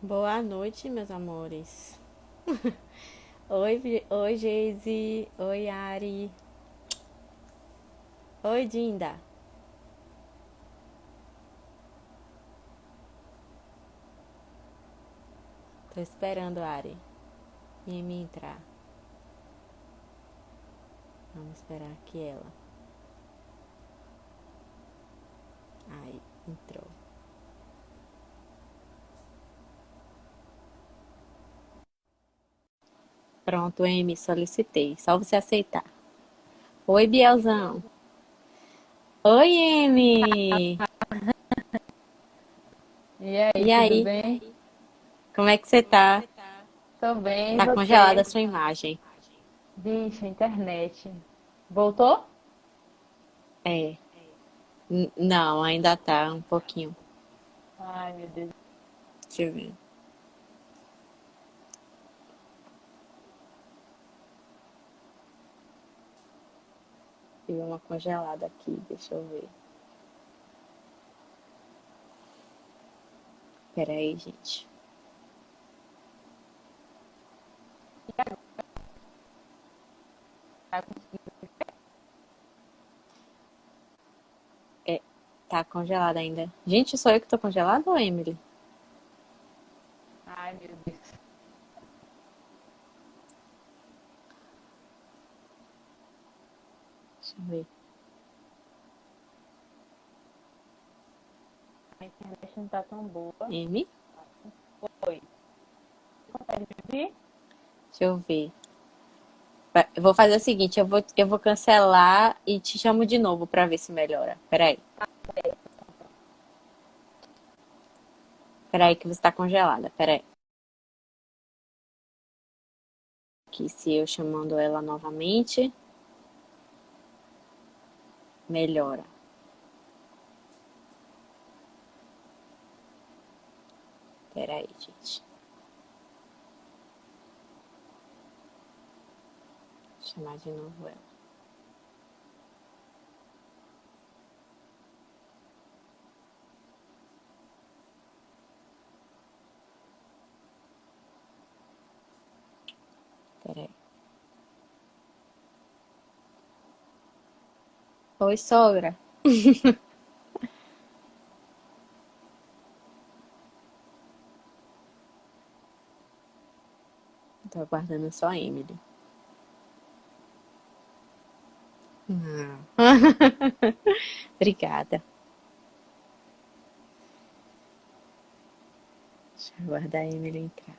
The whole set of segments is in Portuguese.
Boa noite, meus amores. Oi, Geise. Oi, Ari. Oi, Dinda. Tô esperando a Ari e me entrar. Vamos esperar aqui ela. Aí, entrou. Pronto, Amy, solicitei. Só você aceitar. Oi, Bielzão. Oi, Amy. E aí, E tudo aí? bem? Como é que você tá? Tô bem, e Tá congelada a você? sua imagem. Vixe, a internet. Voltou? É. Não, ainda tá um pouquinho. Ai, meu Deus. Deixa eu ver. Deu uma congelada aqui, deixa eu ver. Pera aí, gente. Tá conseguindo? É, tá congelada ainda. Gente, sou eu que tô congelada ou Emily? Ai, meu Deus. Deixa eu ver. A internet não tá tão boa. M? Oi, consegue me ouvir? Deixa eu ver. Eu vou fazer o seguinte, eu vou cancelar e te chamo de novo pra ver se melhora. Peraí. Peraí que você tá congelada. Peraí. Aqui, se eu chamando ela novamente, melhora. Peraí, gente. Vou chamar de novo ela. Peraí. Oi, sogra. Tô aguardando só a Emily. Ah. Obrigada. Deixa eu aguardar a Emily entrar.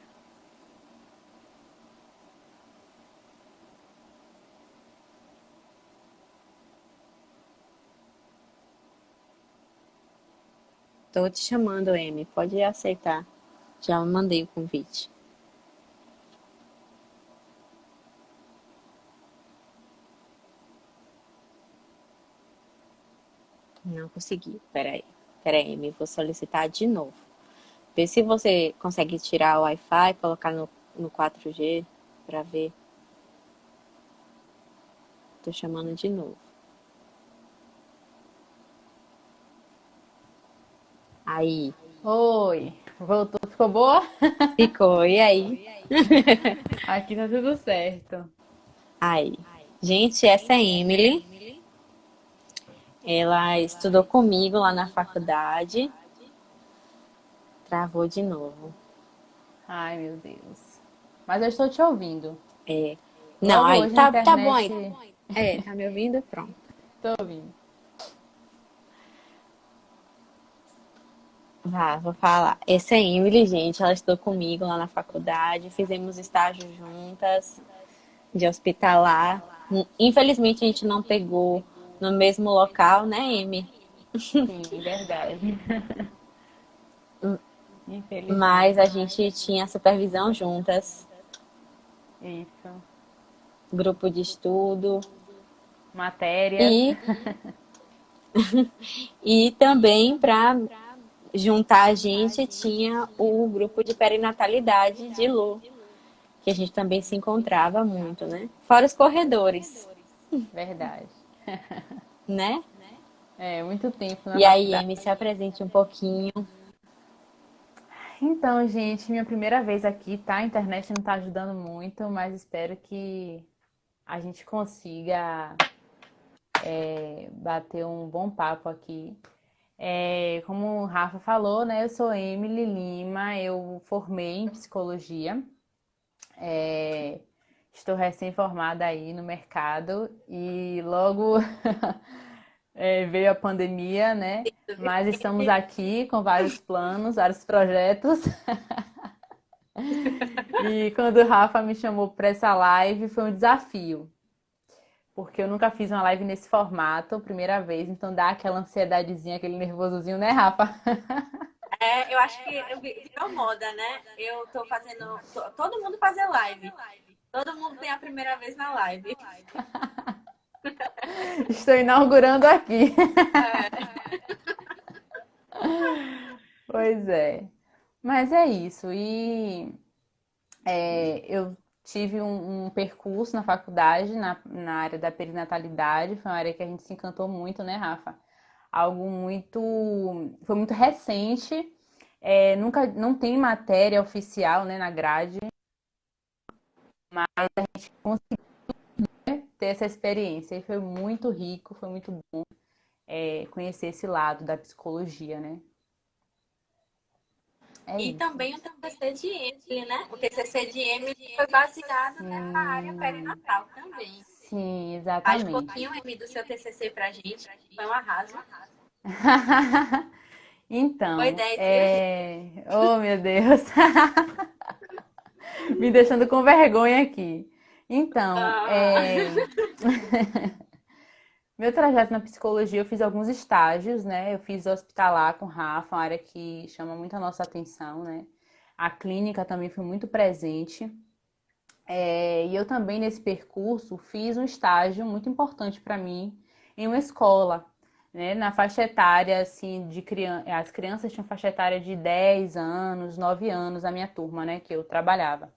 Tô te chamando, Amy. Pode aceitar. Já mandei o convite. Não consegui. Peraí. Peraí, Amy. Vou solicitar de novo. Vê se você consegue tirar o Wi-Fi, colocar no 4G pra ver. Tô chamando de novo. Aí. Oi, voltou, ficou boa? Ficou. E aí? Aqui tá tudo certo. Aí. Gente, essa é a Emily. Ela estudou comigo lá na faculdade. Travou de novo. Ai, meu Deus. Mas eu estou te ouvindo. É. Não, Logo aí. hoje a Tá bom internet. aí. É, tá me ouvindo? Pronto. Tô ouvindo. Vou falar. Essa é a Emily, gente. Ela estudou comigo lá na faculdade. Fizemos estágio juntas, de hospitalar. Infelizmente, a gente não pegou no mesmo local, né, Amy? Sim, verdade. Mas a Infelizmente. gente tinha supervisão juntas, Isso. grupo de estudo. Matérias. E, e também, para juntar a gente, tinha o grupo de perinatalidade de Lu, que a gente também se encontrava muito, né? Fora os corredores, Verdade. né? É, muito tempo na E aí, faculdade. Amy, se apresente um pouquinho. Então, gente, minha primeira vez aqui, tá? A internet não tá ajudando muito, mas espero que a gente consiga bater um bom papo aqui. Como o Rafa falou, né? Eu sou Emily Lima, eu formei em psicologia, é, estou recém-formada aí no mercado e logo veio a pandemia, né? Mas estamos aqui com vários planos, vários projetos. E quando o Rafa me chamou para essa live, foi um desafio, porque eu nunca fiz uma live nesse formato, primeira vez, então dá aquela ansiedadezinha, aquele nervosozinho, né, Rafa? Eu acho que virou moda, né? Eu tô fazendo. Todo mundo fazer live. Todo mundo tem a primeira vez na live. Estou inaugurando aqui. É. Pois é. Mas é isso. Eu tive um percurso na faculdade, na área da perinatalidade. Foi uma área que a gente se encantou muito, né, Rafa? Algo muito. Foi muito recente. Nunca, não tem matéria oficial, né, na grade, mas a gente conseguiu ter essa experiência e foi muito rico, foi muito bom conhecer esse lado da psicologia, né? É E isso. também o TCC de Emily, né? O TCC de Emily foi baseado nessa área perinatal também. Sim, Fale um exatamente. pouquinho, Emily, do seu TCC pra gente. Foi um arraso. Foi Então, 10, viu, gente? oh meu Deus, me deixando com vergonha aqui. Então, Ah. meu trajeto na psicologia, eu fiz alguns estágios, né? Eu fiz hospitalar com o Rafa, uma área que chama muito a nossa atenção, né? A clínica também foi muito presente. E eu também, nesse percurso, fiz um estágio muito importante para mim em uma escola, né? Na faixa etária, assim, de criança. As crianças tinham faixa etária de 10 anos, 9 anos, a minha turma, né? Que eu trabalhava.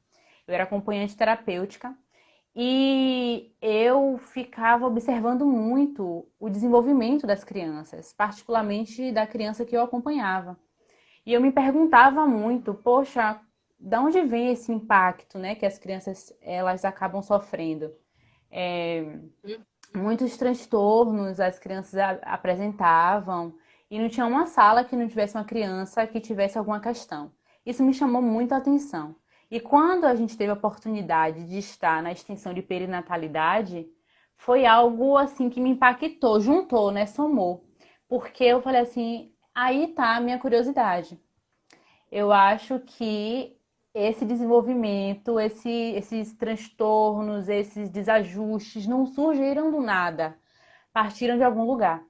Eu era acompanhante terapêutica e eu ficava observando muito o desenvolvimento das crianças, particularmente da criança que eu acompanhava. E eu me perguntava muito, poxa, da onde vem esse impacto, né, que as crianças elas acabam sofrendo? É, muitos transtornos as crianças apresentavam e não tinha uma sala que não tivesse uma criança que tivesse alguma questão. Isso me chamou muito a atenção. E quando a gente teve a oportunidade de estar na extensão de perinatalidade, foi algo assim que me impactou, juntou, né, somou. Porque eu falei assim, aí tá a minha curiosidade. Eu acho que esse desenvolvimento, esses transtornos, esses desajustes não surgiram do nada, partiram de algum lugar.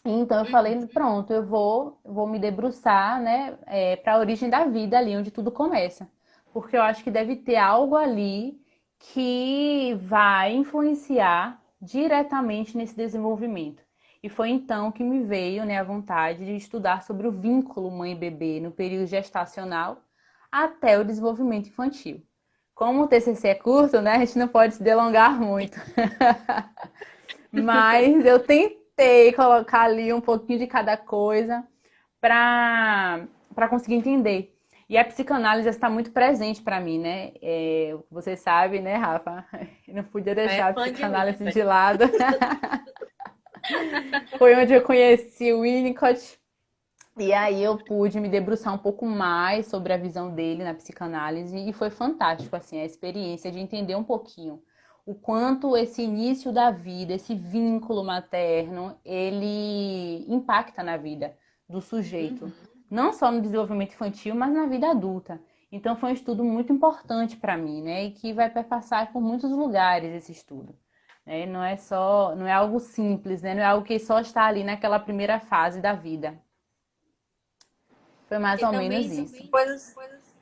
Então eu falei, pronto, eu vou me debruçar, né, para a origem da vida ali, onde tudo começa, porque eu acho que deve ter algo ali que vai influenciar diretamente nesse desenvolvimento. E foi então que me veio, né, a vontade de estudar sobre o vínculo mãe-bebê no período gestacional até o desenvolvimento infantil. Como o TCC é curto, né, a gente não pode se delongar muito. Mas eu tentei colocar ali um pouquinho de cada coisa para conseguir entender. E a psicanálise está muito presente para mim, né? Você sabe, né, Rafa? Eu não podia É deixar a fã de psicanálise Winnicott. de lado. Foi onde eu conheci o Winnicott. E aí eu pude me debruçar um pouco mais sobre a visão dele na psicanálise e foi fantástico, assim, a experiência de entender um pouquinho o quanto esse início da vida, esse vínculo materno, ele impacta na vida do sujeito, não só no desenvolvimento infantil, mas na vida adulta. Então foi um estudo muito importante para mim, né, e que vai perpassar por muitos lugares esse estudo. Né? Não é algo simples, né? Não é algo que só está ali naquela primeira fase da vida. Foi mais E ou também menos isso.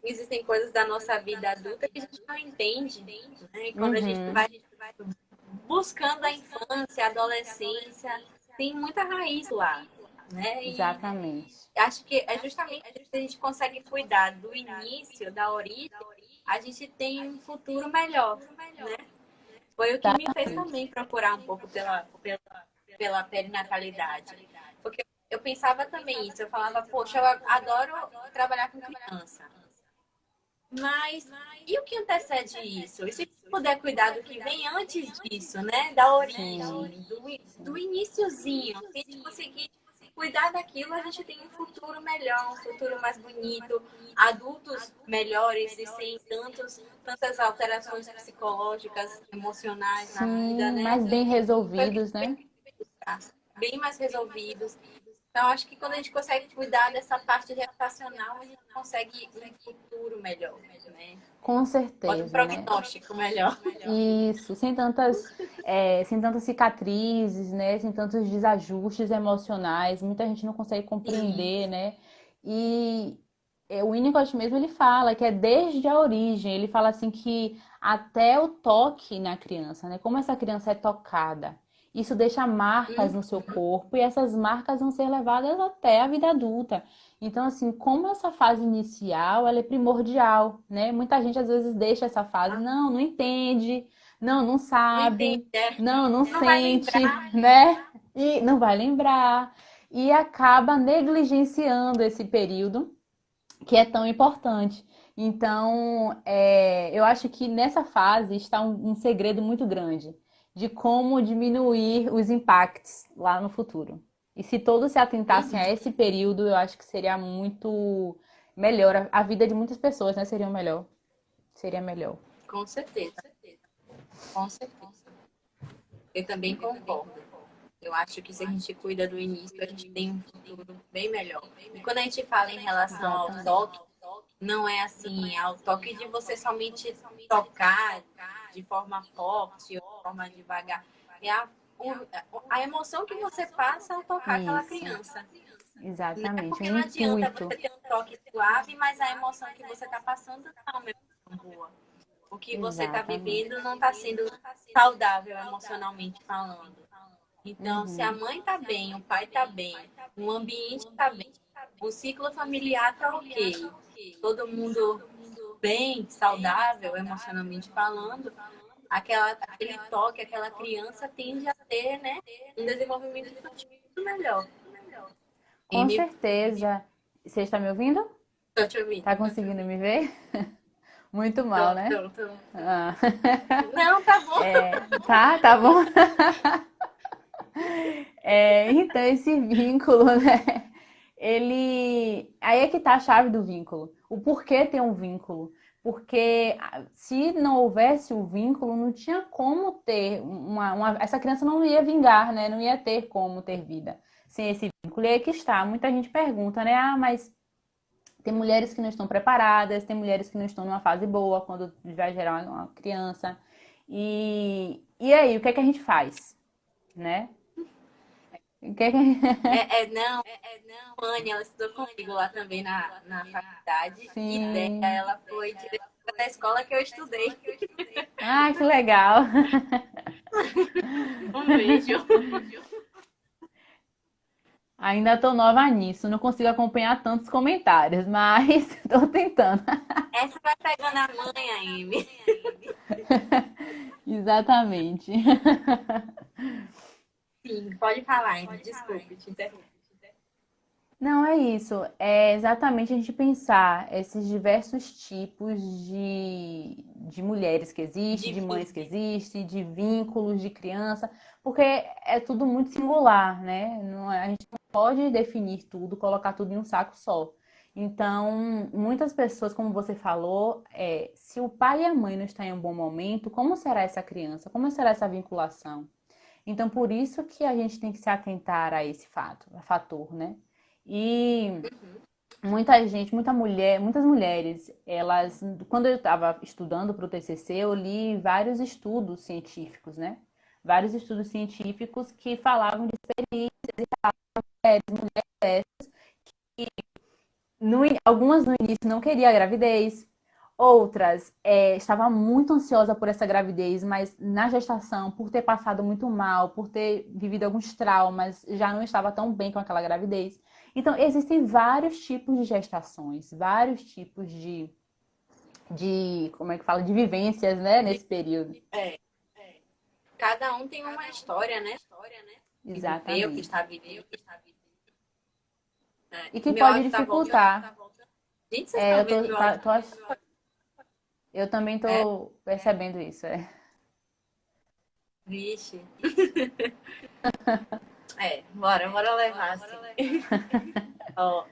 existem coisas da nossa vida adulta que a gente não entende, né? E quando a gente Uhum, vai buscando a infância, a adolescência, tem muita raiz lá, né? E exatamente. acho que é justamente se a gente consegue cuidar do início, da origem, a gente tem um futuro melhor, né? Foi o que me fez Exatamente. também procurar um pouco pela perinatalidade. Porque eu pensava também isso. Eu falava, poxa, eu adoro trabalhar com criança. Mas e o que antecede isso? E se puder cuidar do que vem antes disso, né? Da Sim, origem, do sim. iniciozinho. Se a gente conseguir cuidar daquilo, a gente tem um futuro melhor, um futuro mais bonito, adultos melhores e sem tantas alterações psicológicas, emocionais na vida, Sim, né? mais bem Foi o que resolvidos, né? bem mais resolvidos. Então, acho que quando a gente consegue cuidar dessa parte gestacional, a gente consegue um futuro melhor, né? Com Bota um certeza, né? prognóstico melhor. Isso, sem tantas cicatrizes, né? Sem tantos desajustes emocionais. Muita gente não consegue Sim. compreender, né? E o Winnicott mesmo ele fala que é desde a origem. Ele fala assim que até o toque na criança, né? Como essa criança é tocada, isso deixa marcas no seu corpo e essas marcas vão ser levadas até a vida adulta. Então, assim, como essa fase inicial, ela é primordial, né? Muita gente às vezes deixa essa fase, não entende, não Não entende, sabe, é. não Não vai sente, lembrar. né? E não vai lembrar. E acaba negligenciando esse período que é tão importante. Então, eu acho que nessa fase está um segredo muito grande de como diminuir os impactos lá no futuro. E se todos se atentassem a esse período, eu acho que seria muito melhor. A vida de muitas pessoas, né, seria melhor. Seria melhor. Com certeza, com certeza. Eu também concordo. Eu acho que se a gente cuida do início, a gente tem um futuro bem melhor. E quando a gente fala em relação ao Exatamente. toque, não é assim, ao toque de você somente tocar de forma forte ou de forma devagar. É a emoção que você passa ao tocar aquela Isso, criança. Não é exatamente. O porque não adianta intuito. você ter um toque suave, mas a emoção que você está passando não é uma emoção boa. O que você está Exatamente. vivendo não está sendo saudável emocionalmente falando. Então, se a Uhum. mãe está bem, o pai está bem, o ambiente está bem, o ciclo familiar está ok, todo mundo bem, saudável emocionalmente falando, aquele toque, aquela criança tende a ter, né, um desenvolvimento infantil muito melhor. Com Amy, certeza. Você está me ouvindo? tô te ouvindo. Tá conseguindo me ver? Muito mal, Tô, né? tô, tô. Ah. Não, tá bom. Tá bom. Então, esse vínculo, né? Ele. Aí é que tá a chave do vínculo. O porquê ter um vínculo. Porque se não houvesse o vínculo, não tinha como ter essa criança não ia vingar, né? Não ia ter como ter vida sem esse vínculo. E aí que está. Muita gente pergunta, né? Ah, mas tem mulheres que não estão preparadas, tem mulheres que não estão numa fase boa quando vai gerar uma criança. E aí, o que é que a gente faz, né? O que é que... Não, Anne, ela estudou comigo lá também na faculdade. Ideia, Sim. ela foi diretora da escola que eu estudei. Ah, que legal. Um beijo. Ainda tô nova nisso, não consigo acompanhar tantos comentários, mas tô tentando. Essa vai pegando a manha, Amy. Exatamente. Sim, pode falar, Amy. Desculpe, te interrompo. Não, é isso. É exatamente a gente pensar esses diversos tipos de mulheres que existem, De de mães que vida. existem, de vínculos de criança, porque é tudo muito singular, né? A gente não pode definir tudo, colocar tudo em um saco só. Então, muitas pessoas, como você falou, se o pai e a mãe não estão em um bom momento, como será essa criança? Como será essa vinculação? Então, por isso que a gente tem que se atentar a esse fator, né? E muita gente, muitas mulheres, elas, quando eu estava estudando para o TCC, eu li vários estudos científicos, né? Vários estudos científicos que falavam de mulheres, algumas no início não queriam a gravidez, outras estavam muito ansiosas por essa gravidez, mas na gestação, por ter passado muito mal, por ter vivido alguns traumas, já não estava tão bem com aquela gravidez. Então, existem vários tipos de gestações, vários tipos como é que fala, de vivências, né, nesse período. É, cada um tem uma história, né? Que viveu, que Exatamente. está vivendo. e que Meu pode áudio tá voltando? dificultar. Gente, vocês É, estão vendo meu áudio? eu também É? tô percebendo isso. É. Vixe. Bora levar, assim. Ó,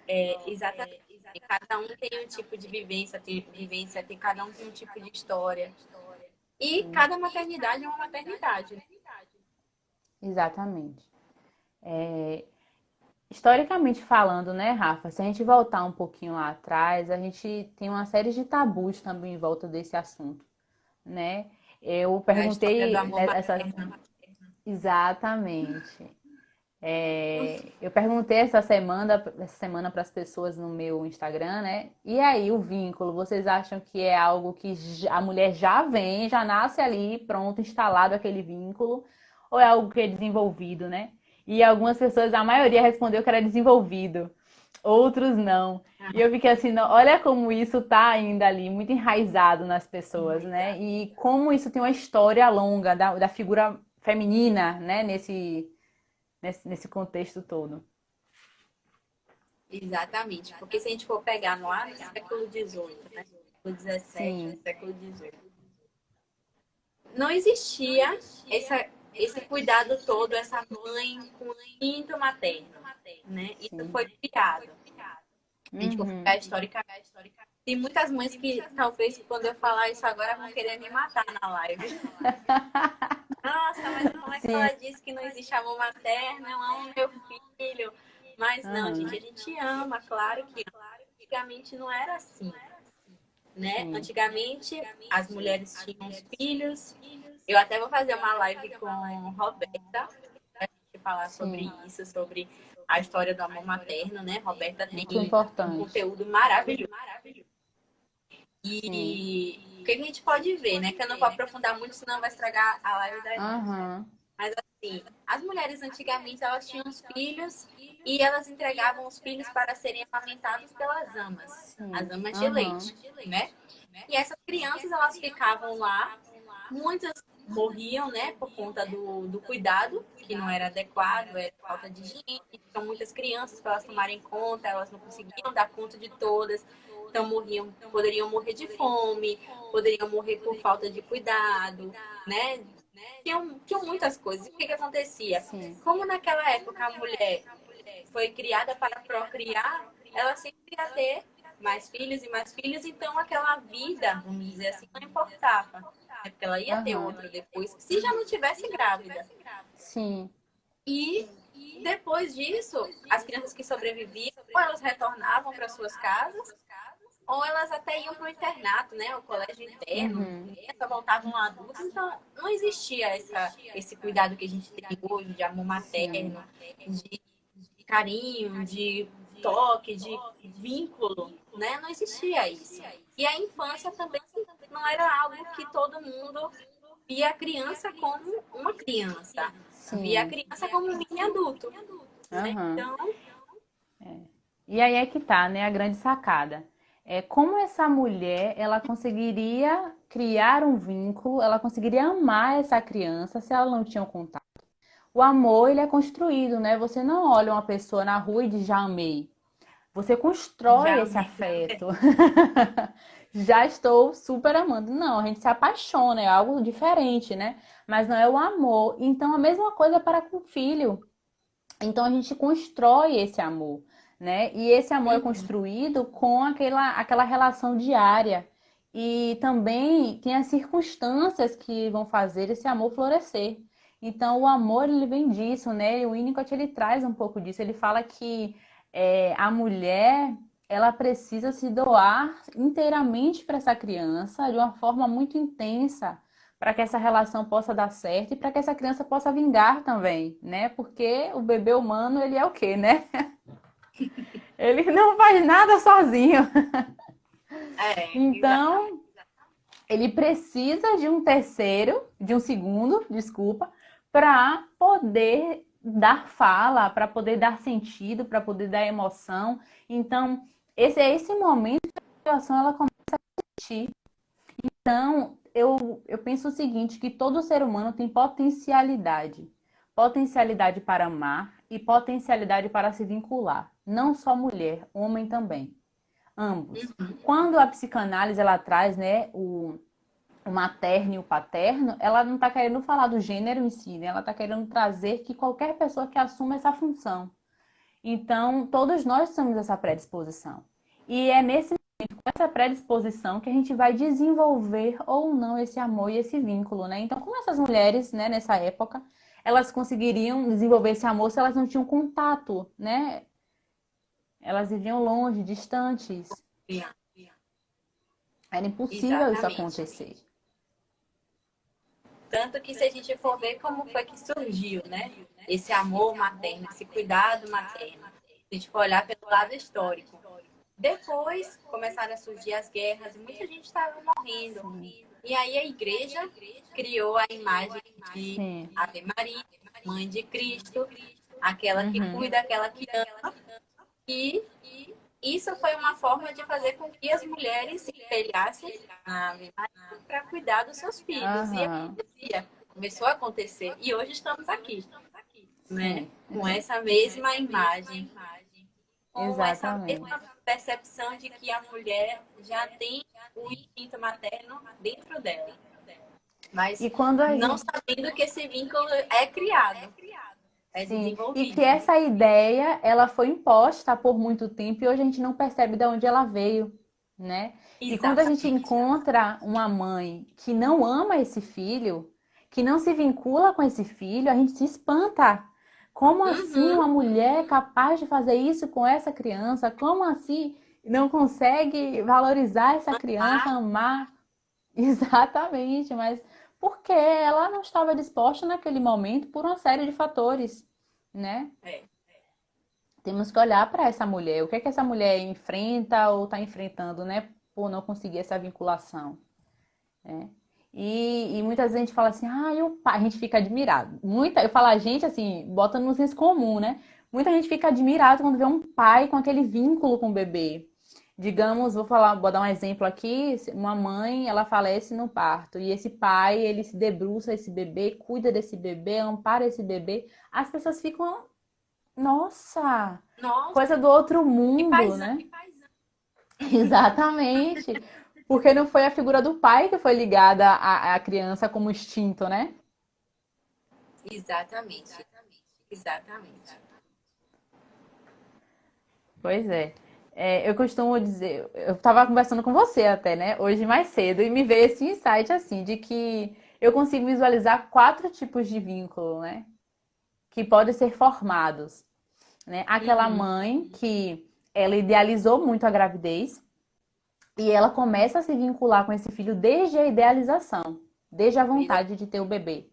exatamente. Cada um tem um tipo de vivência, cada um tem um tipo de história. E Sim, cada maternidade é uma maternidade, né? exatamente. Historicamente falando, né, Rafa? Se a gente voltar um pouquinho lá atrás, a gente tem uma série de tabus também em volta desse assunto, né? Eu A história do perguntei, amor né, essa... materno. Exatamente. Eu perguntei essa semana para as pessoas no meu Instagram, né? E aí, o vínculo, vocês acham que é algo que a mulher já vem, já nasce ali, pronto, instalado aquele vínculo, ou é algo que é desenvolvido, né? E algumas pessoas, a maioria respondeu que era desenvolvido, outros não. E eu fiquei assim, olha como isso tá ainda ali, muito enraizado nas pessoas, né? E como isso tem uma história longa da figura feminina, né? Nesse contexto todo. Exatamente. Porque se a gente for pegar no século XVIII, né? Século XVII, Sim, século XVIII, não existia esse cuidado todo, essa mãe com instinto materno, né? Isso sim. foi criado. A gente for Uhum. pegar historicamente. Tem muitas mães que talvez quando eu falar isso agora vão querer me matar na live. Nossa, mas como é que Sim. ela disse que não existe amor materno? Eu amo meu filho. Mas não, Uhum. gente, a gente ama, claro que antigamente não era assim, né? Sim. Antigamente as mulheres tinham os filhos. Eu até vou fazer uma live com Roberta pra gente falar sobre Sim. isso, sobre a história do amor materno, né? Roberta tem Muito um importante. conteúdo maravilhoso. Sim. E o que a gente pode ver, né? Que eu não vou aprofundar muito, senão vai estragar a live da gente. Uhum. Mas assim, as mulheres antigamente elas tinham os filhos e elas entregavam os filhos para serem amamentados pelas amas, as Sim. amas de Uhum. leite, né? E essas crianças elas ficavam lá, muitas morriam, né, por conta do cuidado que não era adequado, era falta de higiene, então muitas crianças para elas tomarem conta, elas não conseguiam dar conta de todas, então morriam, poderiam morrer de fome, poderiam morrer por falta de cuidado, né? Tinham muitas coisas. E o que, que acontecia? Sim. Como naquela época a mulher foi criada para procriar, ela sempre ia ter mais filhos, então aquela vida, vamos dizer assim, não importava. Né? Porque ela ia ter Uhum. outro depois, se já não tivesse grávida. Sim. E depois disso, as crianças que sobreviviam, ou elas retornavam para suas casas, ou elas até iam para o internato, né? O colégio interno, Uhum. só voltavam adultos, então não existia esse cuidado que a gente tem hoje de amor Sim. materno, de carinho, de toque, de vínculo, né? Não existia isso. E a infância também não era algo que todo mundo via a criança como uma criança, via a Sim. criança como um mini adulto, né? Uhum. Então, E aí é que tá, né, a grande sacada. É como essa mulher, ela conseguiria criar um vínculo, ela conseguiria amar essa criança se ela não tinha um contato. O amor, ele é construído, né? Você não olha uma pessoa na rua e diz já amei. Você constrói já esse afeto. Já estou super amando. Não, a gente se apaixona, é algo diferente, né? Mas não é o amor. Então, a mesma coisa para com o filho. Então, a gente constrói esse amor, né? E esse amor é uhum, construído com aquela relação diária. E também tem as circunstâncias que vão fazer esse amor florescer. Então, o amor, ele vem disso, né? E o Winnicott, ele traz um pouco disso. Ele fala que a mulher, ela precisa se doar inteiramente para essa criança de uma forma muito intensa, para que essa relação possa dar certo e para que essa criança possa vingar também, né? Porque o bebê humano, ele é o quê, né? Ele não faz nada sozinho. exatamente. Então, ele precisa de um terceiro, de um segundo, desculpa, para poder dar fala, para poder dar sentido, para poder dar emoção. Então, esse é esse momento que a relação ela começa a sentir. Então, eu penso o seguinte, que todo ser humano tem potencialidade. Potencialidade para amar e potencialidade para se vincular. Não só mulher, homem também. Ambos. Quando a psicanálise ela traz, né, o materno e o paterno, ela não está querendo falar do gênero em si, né? Ela está querendo trazer que qualquer pessoa que assuma essa função. Então, todos nós temos essa predisposição. E é nesse momento, com essa predisposição, que a gente vai desenvolver ou não esse amor e esse vínculo, né? Então, como essas mulheres, né, nessa época, elas conseguiriam desenvolver esse amor se elas não tinham contato, né? Elas viviam longe, distantes. Era impossível isso Exatamente. acontecer. Tanto que se a gente for ver como foi que surgiu, né? Esse amor materno, esse cuidado materno. Se a gente for olhar pelo lado histórico. Depois começaram a surgir as guerras e muita gente estava morrendo. E aí a igreja criou a imagem de Sim. Ave Maria, mãe de Cristo, aquela que Uhum. cuida, aquela que ama. E isso foi uma forma de fazer com que as mulheres se espelhassem na Ave Maria para cuidar dos seus filhos. E Aham. acontecia, começou a acontecer. E hoje estamos aqui, né? Sim. Com essa mesma imagem, com essa Exatamente. mesma percepção de que a mulher já tem o instinto materno dentro dela. Mas E quando a não gente. sabendo que esse vínculo é criado, é Sim. E que desenvolvido. essa ideia, ela foi imposta por muito tempo e hoje a gente não percebe de onde ela veio, né? E quando a gente Exatamente. encontra uma mãe que não ama esse filho, que não se vincula com esse filho, a gente se espanta. Como assim Uhum. uma mulher é capaz de fazer isso com essa criança? Como assim não consegue valorizar essa criança, Ah, amar? Exatamente, mas porque ela não estava disposta naquele momento por uma série de fatores, né? é. Temos que olhar para essa mulher, o que é que essa mulher enfrenta ou está enfrentando, né? Por não conseguir essa vinculação, né? E muitas vezes a gente fala assim, ah, e o pai? A gente fica admirado. Eu falo a gente assim, bota no senso comum, né? Muita gente fica admirado quando vê um pai com aquele vínculo com o bebê. Digamos, vou dar um exemplo aqui, uma mãe, ela falece no parto e esse pai, ele se debruça esse bebê, cuida desse bebê, ampara esse bebê. As pessoas ficam, nossa, Nossa, coisa do outro que mundo, paisão. né? Exatamente. Porque não foi a figura do pai que foi ligada à criança como instinto, né? Exatamente. Exatamente. Pois é. Eu costumo dizer, eu estava conversando com você até, né, hoje mais cedo, e me veio esse insight assim, de que eu consigo visualizar 4 tipos de vínculo, né, que podem ser formados, né? Aquela Uhum. mãe que ela idealizou muito a gravidez e ela começa a se vincular com esse filho desde a idealização, desde a vontade de ter o bebê.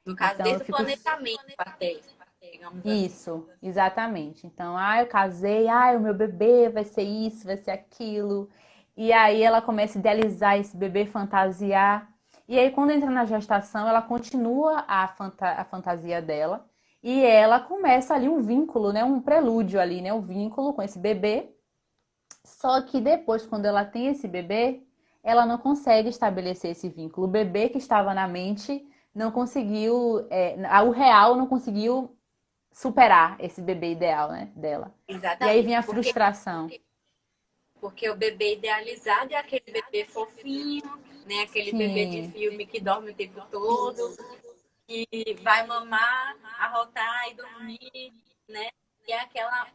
No caso, Então eu desde o fico planejamento até, digamos assim. isso, exatamente. Então, eu casei, o meu bebê vai ser isso, vai ser aquilo. E aí ela começa a idealizar esse bebê, fantasiar. E aí, quando entra na gestação, ela continua a fantasia dela. E ela começa ali um vínculo, né? Um prelúdio ali, né? Um vínculo com esse bebê. Só que depois, quando ela tem esse bebê, ela não consegue estabelecer esse vínculo. O bebê que estava na mente não conseguiu, o real não conseguiu superar esse bebê ideal, né, dela. E aí vem Exatamente. a frustração. Porque o bebê idealizado é aquele bebê fofinho, né? Aquele bebê de Sim, filme que dorme o tempo todo, que vai mamar, arrotar e dormir, né? E é aquela,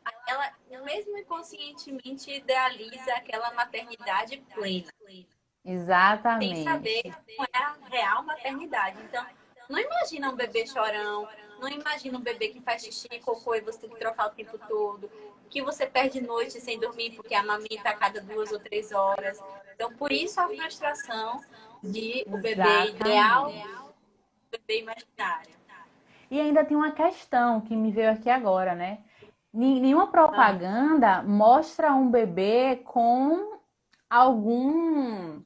mesmo inconscientemente idealiza aquela maternidade plena, sem saber exatamente. como é a real maternidade. Então, não imagina um bebê chorão, não imagina um bebê que faz xixi e cocô e você tem que trocar o tempo todo, que você perde noite sem dormir porque amamenta a cada 2 ou 3 horas. Então, por isso a frustração de o bebê ideal Exatamente. e o bebê imaginário. E ainda tem uma questão que me veio aqui agora, né? Nenhuma Ah, propaganda mostra um bebê com algum.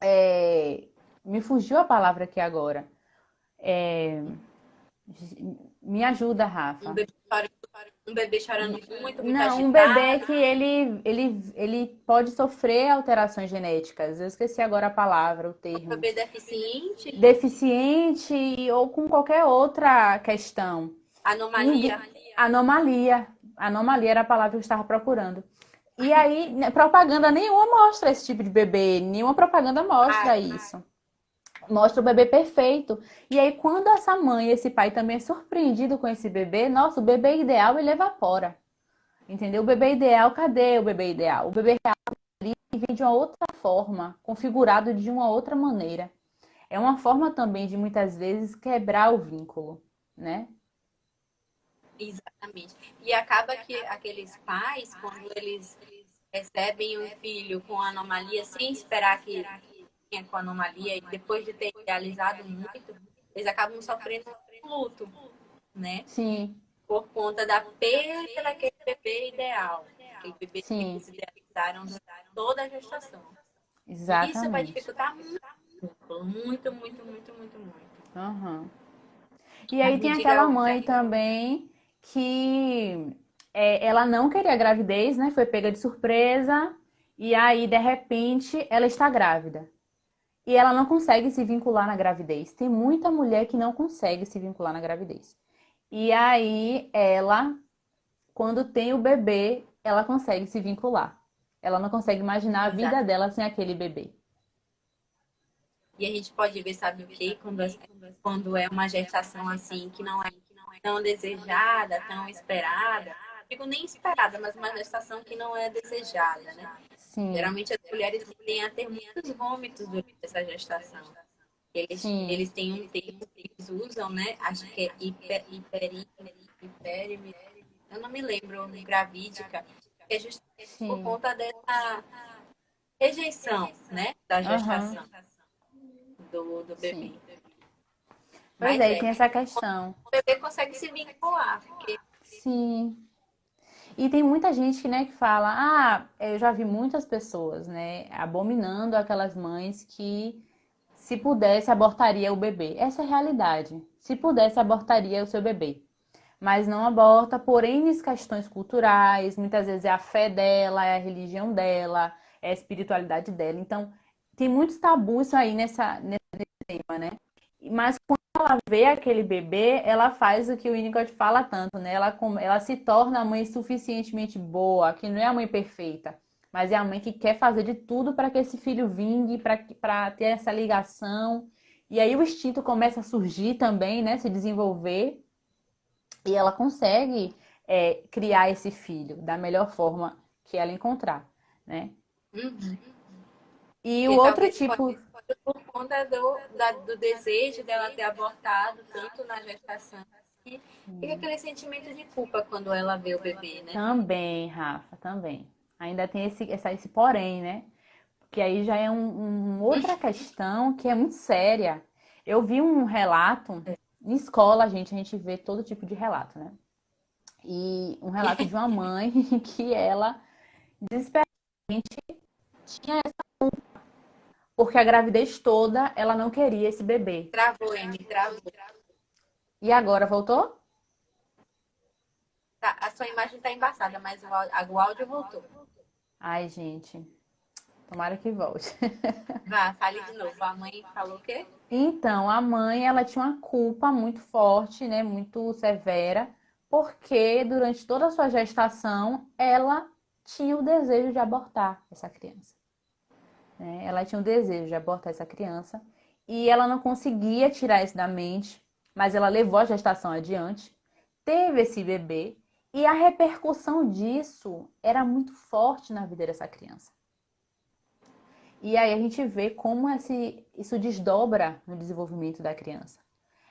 é, Me fugiu a palavra aqui agora. É, Me ajuda, um Rafa. bebê chorando, um bebê chorando muito, muito Não, um bebê agitado, que ele pode sofrer alterações genéticas. Eu esqueci agora a palavra, o um termo. bebê deficiente, Deficiente ou com qualquer outra questão. E anomalia. Anomalia. Anomalia era a palavra que eu estava procurando. E aí, né, propaganda nenhuma mostra esse tipo de bebê, nenhuma propaganda mostra Ai, isso. Mostra o bebê perfeito. E aí, quando essa mãe e esse pai também é surpreendido com esse bebê, nossa, o bebê ideal ele evapora. Entendeu? O bebê ideal, cadê o bebê ideal? O bebê real vem de uma outra forma, configurado de uma outra maneira. É uma forma também de muitas vezes quebrar o vínculo, né? exatamente. E acaba que aqueles pais, quando eles recebem um filho com anomalia, sem esperar que tenha com anomalia, e depois de ter realizado muito, eles acabam sofrendo um luto, né? Sim, Por conta da perda daquele bebê ideal, aquele bebê que sim, eles idealizaram durante toda a gestação. E isso vai exatamente. dificultar muito, muito, muito, muito, muito, muito. Aham. E Mas aí me tem diga aquela outra. mãe também que ela não queria gravidez, né? Foi pega de surpresa e aí, de repente, ela está grávida. E ela não consegue se vincular na gravidez. Tem muita mulher que não consegue se vincular na gravidez. E aí, ela, quando tem o bebê, ela consegue se vincular. Ela não consegue imaginar a vida Exato. dela sem aquele bebê. E a gente pode ver, sabe o quê? Quando é uma gestação assim, que não é tão desejada, tão esperada. Digo nem esperada, mas uma gestação que não é desejada, né? Sim, Geralmente as mulheres tendem a ter muitos vômitos durante essa gestação. sim, Eles têm um termo que eles usam, né? Acho que é hiperime, eu não me lembro, gravídica, que é justamente por sim. conta dessa rejeição, né? Da Aham, gestação do sim. bebê. Pois Mas é, e é, tem essa questão. o bebê consegue se vincular, porque Sim. E tem muita gente, né, que fala, eu já vi muitas pessoas, né, abominando aquelas mães que, se pudesse, abortaria o bebê. Essa é a realidade. Se pudesse, abortaria o seu bebê. Mas não aborta por N questões culturais, muitas vezes é a fé dela, é a religião dela, é a espiritualidade dela. Então, tem muitos tabus aí nesse tema, né? Mas vê aquele bebê, ela faz o que o Winnicott fala tanto, né? Ela se torna a mãe suficientemente boa, que não é a mãe perfeita, mas é a mãe que quer fazer de tudo para que esse filho vingue, para ter essa ligação. E aí o instinto começa a surgir também, né? Se desenvolver, e ela consegue criar esse filho da melhor forma que ela encontrar, né? uhum, E o porque outro talvez pode tipo. ser por conta do desejo dela ter abortado tanto na gestação e fica aquele sentimento de culpa quando ela vê o bebê, né? Também, Rafa, também. Ainda tem esse porém, né? Que aí já é outra questão que é muito séria. Eu vi um relato, em escola, a gente vê todo tipo de relato, né? E um relato de uma mãe que ela desesperadamente tinha essa, porque a gravidez toda ela não queria esse bebê. Travou, Amy, travou. E agora voltou? Tá, a sua imagem tá embaçada, mas o áudio voltou. Ai, gente, tomara que volte. Vá, fale de novo. A mãe falou o quê? Então, a mãe, ela tinha uma culpa muito forte, né, muito severa, porque durante toda a sua gestação, ela tinha o desejo de abortar essa criança, né? Ela tinha o desejo de abortar essa criança e ela não conseguia tirar isso da mente, mas ela levou a gestação adiante, teve esse bebê e a repercussão disso era muito forte na vida dessa criança. E aí a gente vê como isso desdobra no desenvolvimento da criança.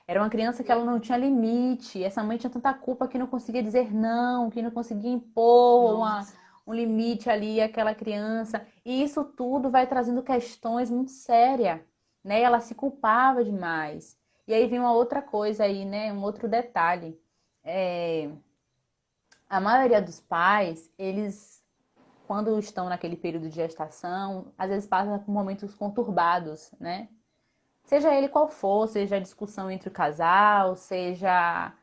Era uma criança que ela não tinha limite, essa mãe tinha tanta culpa que não conseguia dizer não, que não conseguia impor Nossa. um limite ali àquela criança. E isso tudo vai trazendo questões muito sérias, né? Ela se culpava demais. E aí vem uma outra coisa aí, né? Um outro detalhe. É, a maioria dos pais, eles quando estão naquele período de gestação, às vezes passam por momentos conturbados, né? Seja ele qual for, seja a discussão entre o casal, seja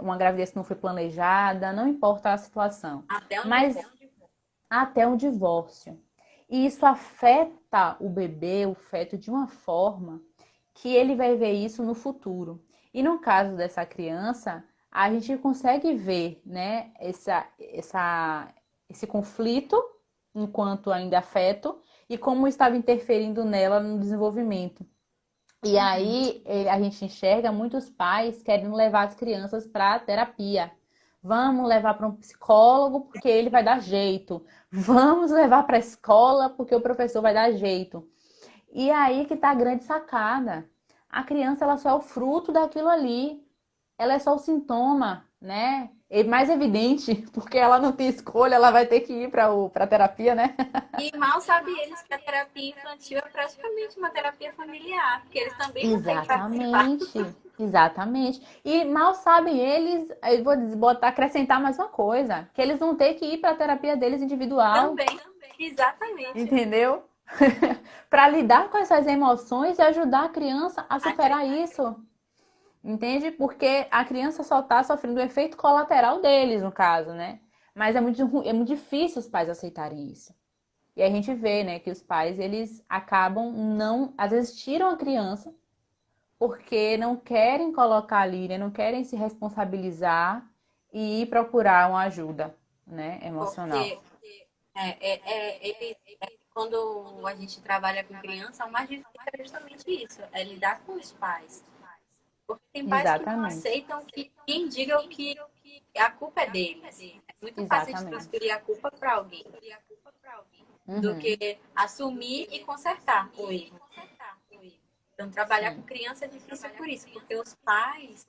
uma gravidez que não foi planejada, não importa a situação. Até onde Mas for. até um divórcio. E isso afeta o bebê, o feto, de uma forma que ele vai ver isso no futuro. E no caso dessa criança, a gente consegue ver, né, esse conflito enquanto ainda afeto e como estava interferindo nela no desenvolvimento. E Uhum. aí a gente enxerga muitos pais querendo levar as crianças para terapia. Vamos levar para um psicólogo porque ele vai dar jeito. Vamos levar para a escola porque o professor vai dar jeito. E aí que tá a grande sacada. A criança ela só é o fruto daquilo ali. Ela é só o sintoma, né? É mais evidente, porque ela não tem escolha, ela vai ter que ir para terapia, né? E mal sabem eles que a terapia infantil é praticamente uma terapia familiar, porque eles também não têm que participar. Exatamente, exatamente. E mal sabem eles, eu vou botar, acrescentar mais uma coisa, que eles vão ter que ir para a terapia deles individual, Também, exatamente. entendeu? Para lidar com essas emoções e ajudar a criança a superar isso, entende? Porque a criança só está sofrendo o efeito colateral deles, no caso, né? Mas é muito difícil os pais aceitarem isso. E a gente vê, né, que os pais, eles acabam não, às vezes tiram a criança porque não querem colocar ali, né? Não querem se responsabilizar e ir procurar uma ajuda, né? Emocional. Porque quando a gente trabalha com criança, o mais difícil é justamente isso, é lidar com os pais. Porque tem pais que não Exatamente. aceitam que quem diga o que a culpa é deles. É muito fácil a gente Exatamente. transferir a culpa para alguém do Uhum. que assumir e consertar o erro. Então, trabalhar com Sim. criança é difícil por isso, porque os pais,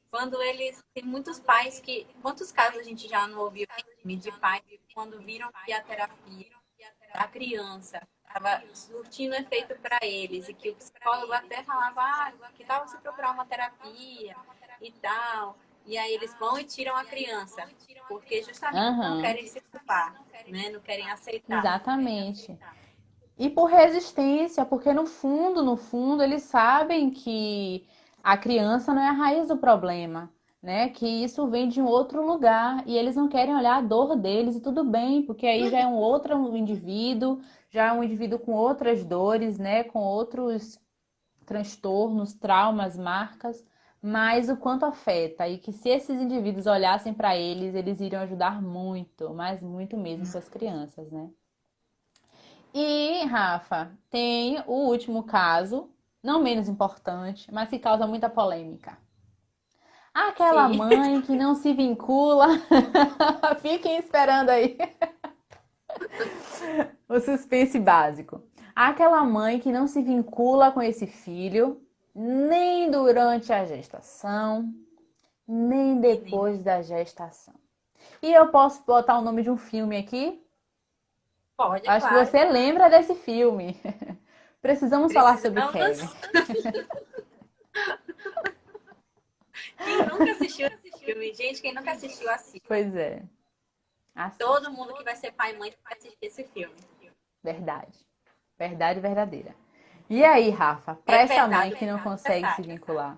quando eles. Tem muitos pais que. Quantos casos a gente já não ouviu de pais quando viram que a terapia da criança estava surtindo efeito para eles e que o psicólogo até falava, que tal você procurar uma terapia e tal. E aí eles vão e tiram a criança, porque justamente não Aham. querem se culpar, né? Não querem aceitar. Exatamente. E por resistência, porque no fundo, no fundo, eles sabem que a criança não é a raiz do problema, né? Que isso vem de um outro lugar e eles não querem olhar a dor deles e tudo bem, porque aí já é um outro indivíduo, já é um indivíduo com outras dores, né? Com outros transtornos, traumas, marcas, mas o quanto afeta e que se esses indivíduos olhassem para eles, eles iriam ajudar muito, mas muito mesmo essas crianças, né? E, Rafa, tem o último caso, não menos importante, mas que causa muita polêmica. Aquela Sim. mãe que não se vincula. Fiquem esperando aí o suspense básico. Aquela mãe que não se vincula com esse filho, nem durante a gestação, nem E nem. depois da gestação. E eu posso botar o nome de um filme aqui? Pode, Acho que claro. você lembra desse filme. Precisamos falar sobre Kevin. Precisamos. Quem nunca assistiu esse filme? Gente, quem nunca assistiu, assista. Pois é, Todo assiste. mundo que vai ser pai e mãe vai assistir esse filme. Verdade. Verdade verdadeira. E aí, Rafa, É para essa mãe pesado, que não é consegue se pesado. vincular, o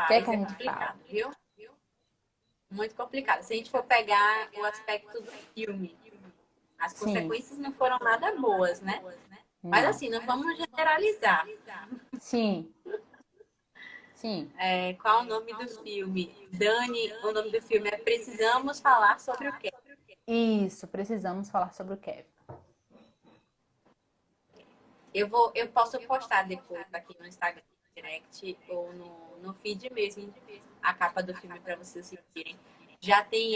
que é que Rapaz, a é gente faz? complicado, viu? Muito complicado. Se a gente for pegar o aspecto do filme, as Sim, consequências não foram nada boas, né? Mas não. assim, não vamos generalizar. Sim, sim. Qual o nome do filme? Dani, o nome do filme é Precisamos Falar sobre o quê? Isso, precisamos falar sobre o Kevin. Eu posso postar depois aqui no Instagram Direct ou no feed mesmo a capa do filme para vocês assistirem. Já tem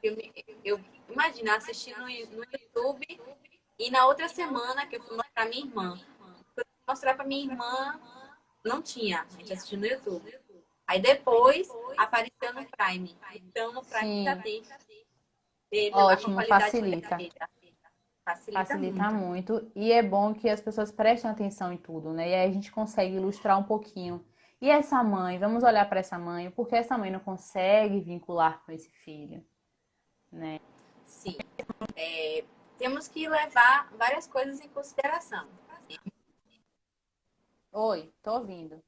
filme. Eu imagino assistindo no YouTube e na outra semana que eu fui mostrar minha irmã. Mostrar para minha irmã, não tinha, a gente assistiu no YouTube. Aí depois apareceu no Prime. Então no Prime já Sim, tem ele lá com ótimo, qualidade facilita. perfeita. Facilita Facilita muito. muito e é bom que as pessoas prestem atenção em tudo, né? E aí a gente consegue ilustrar um pouquinho. E essa mãe, vamos olhar para essa mãe, porque essa mãe não consegue vincular com esse filho, né? Sim. Temos que levar várias coisas em consideração. Oi, tô ouvindo.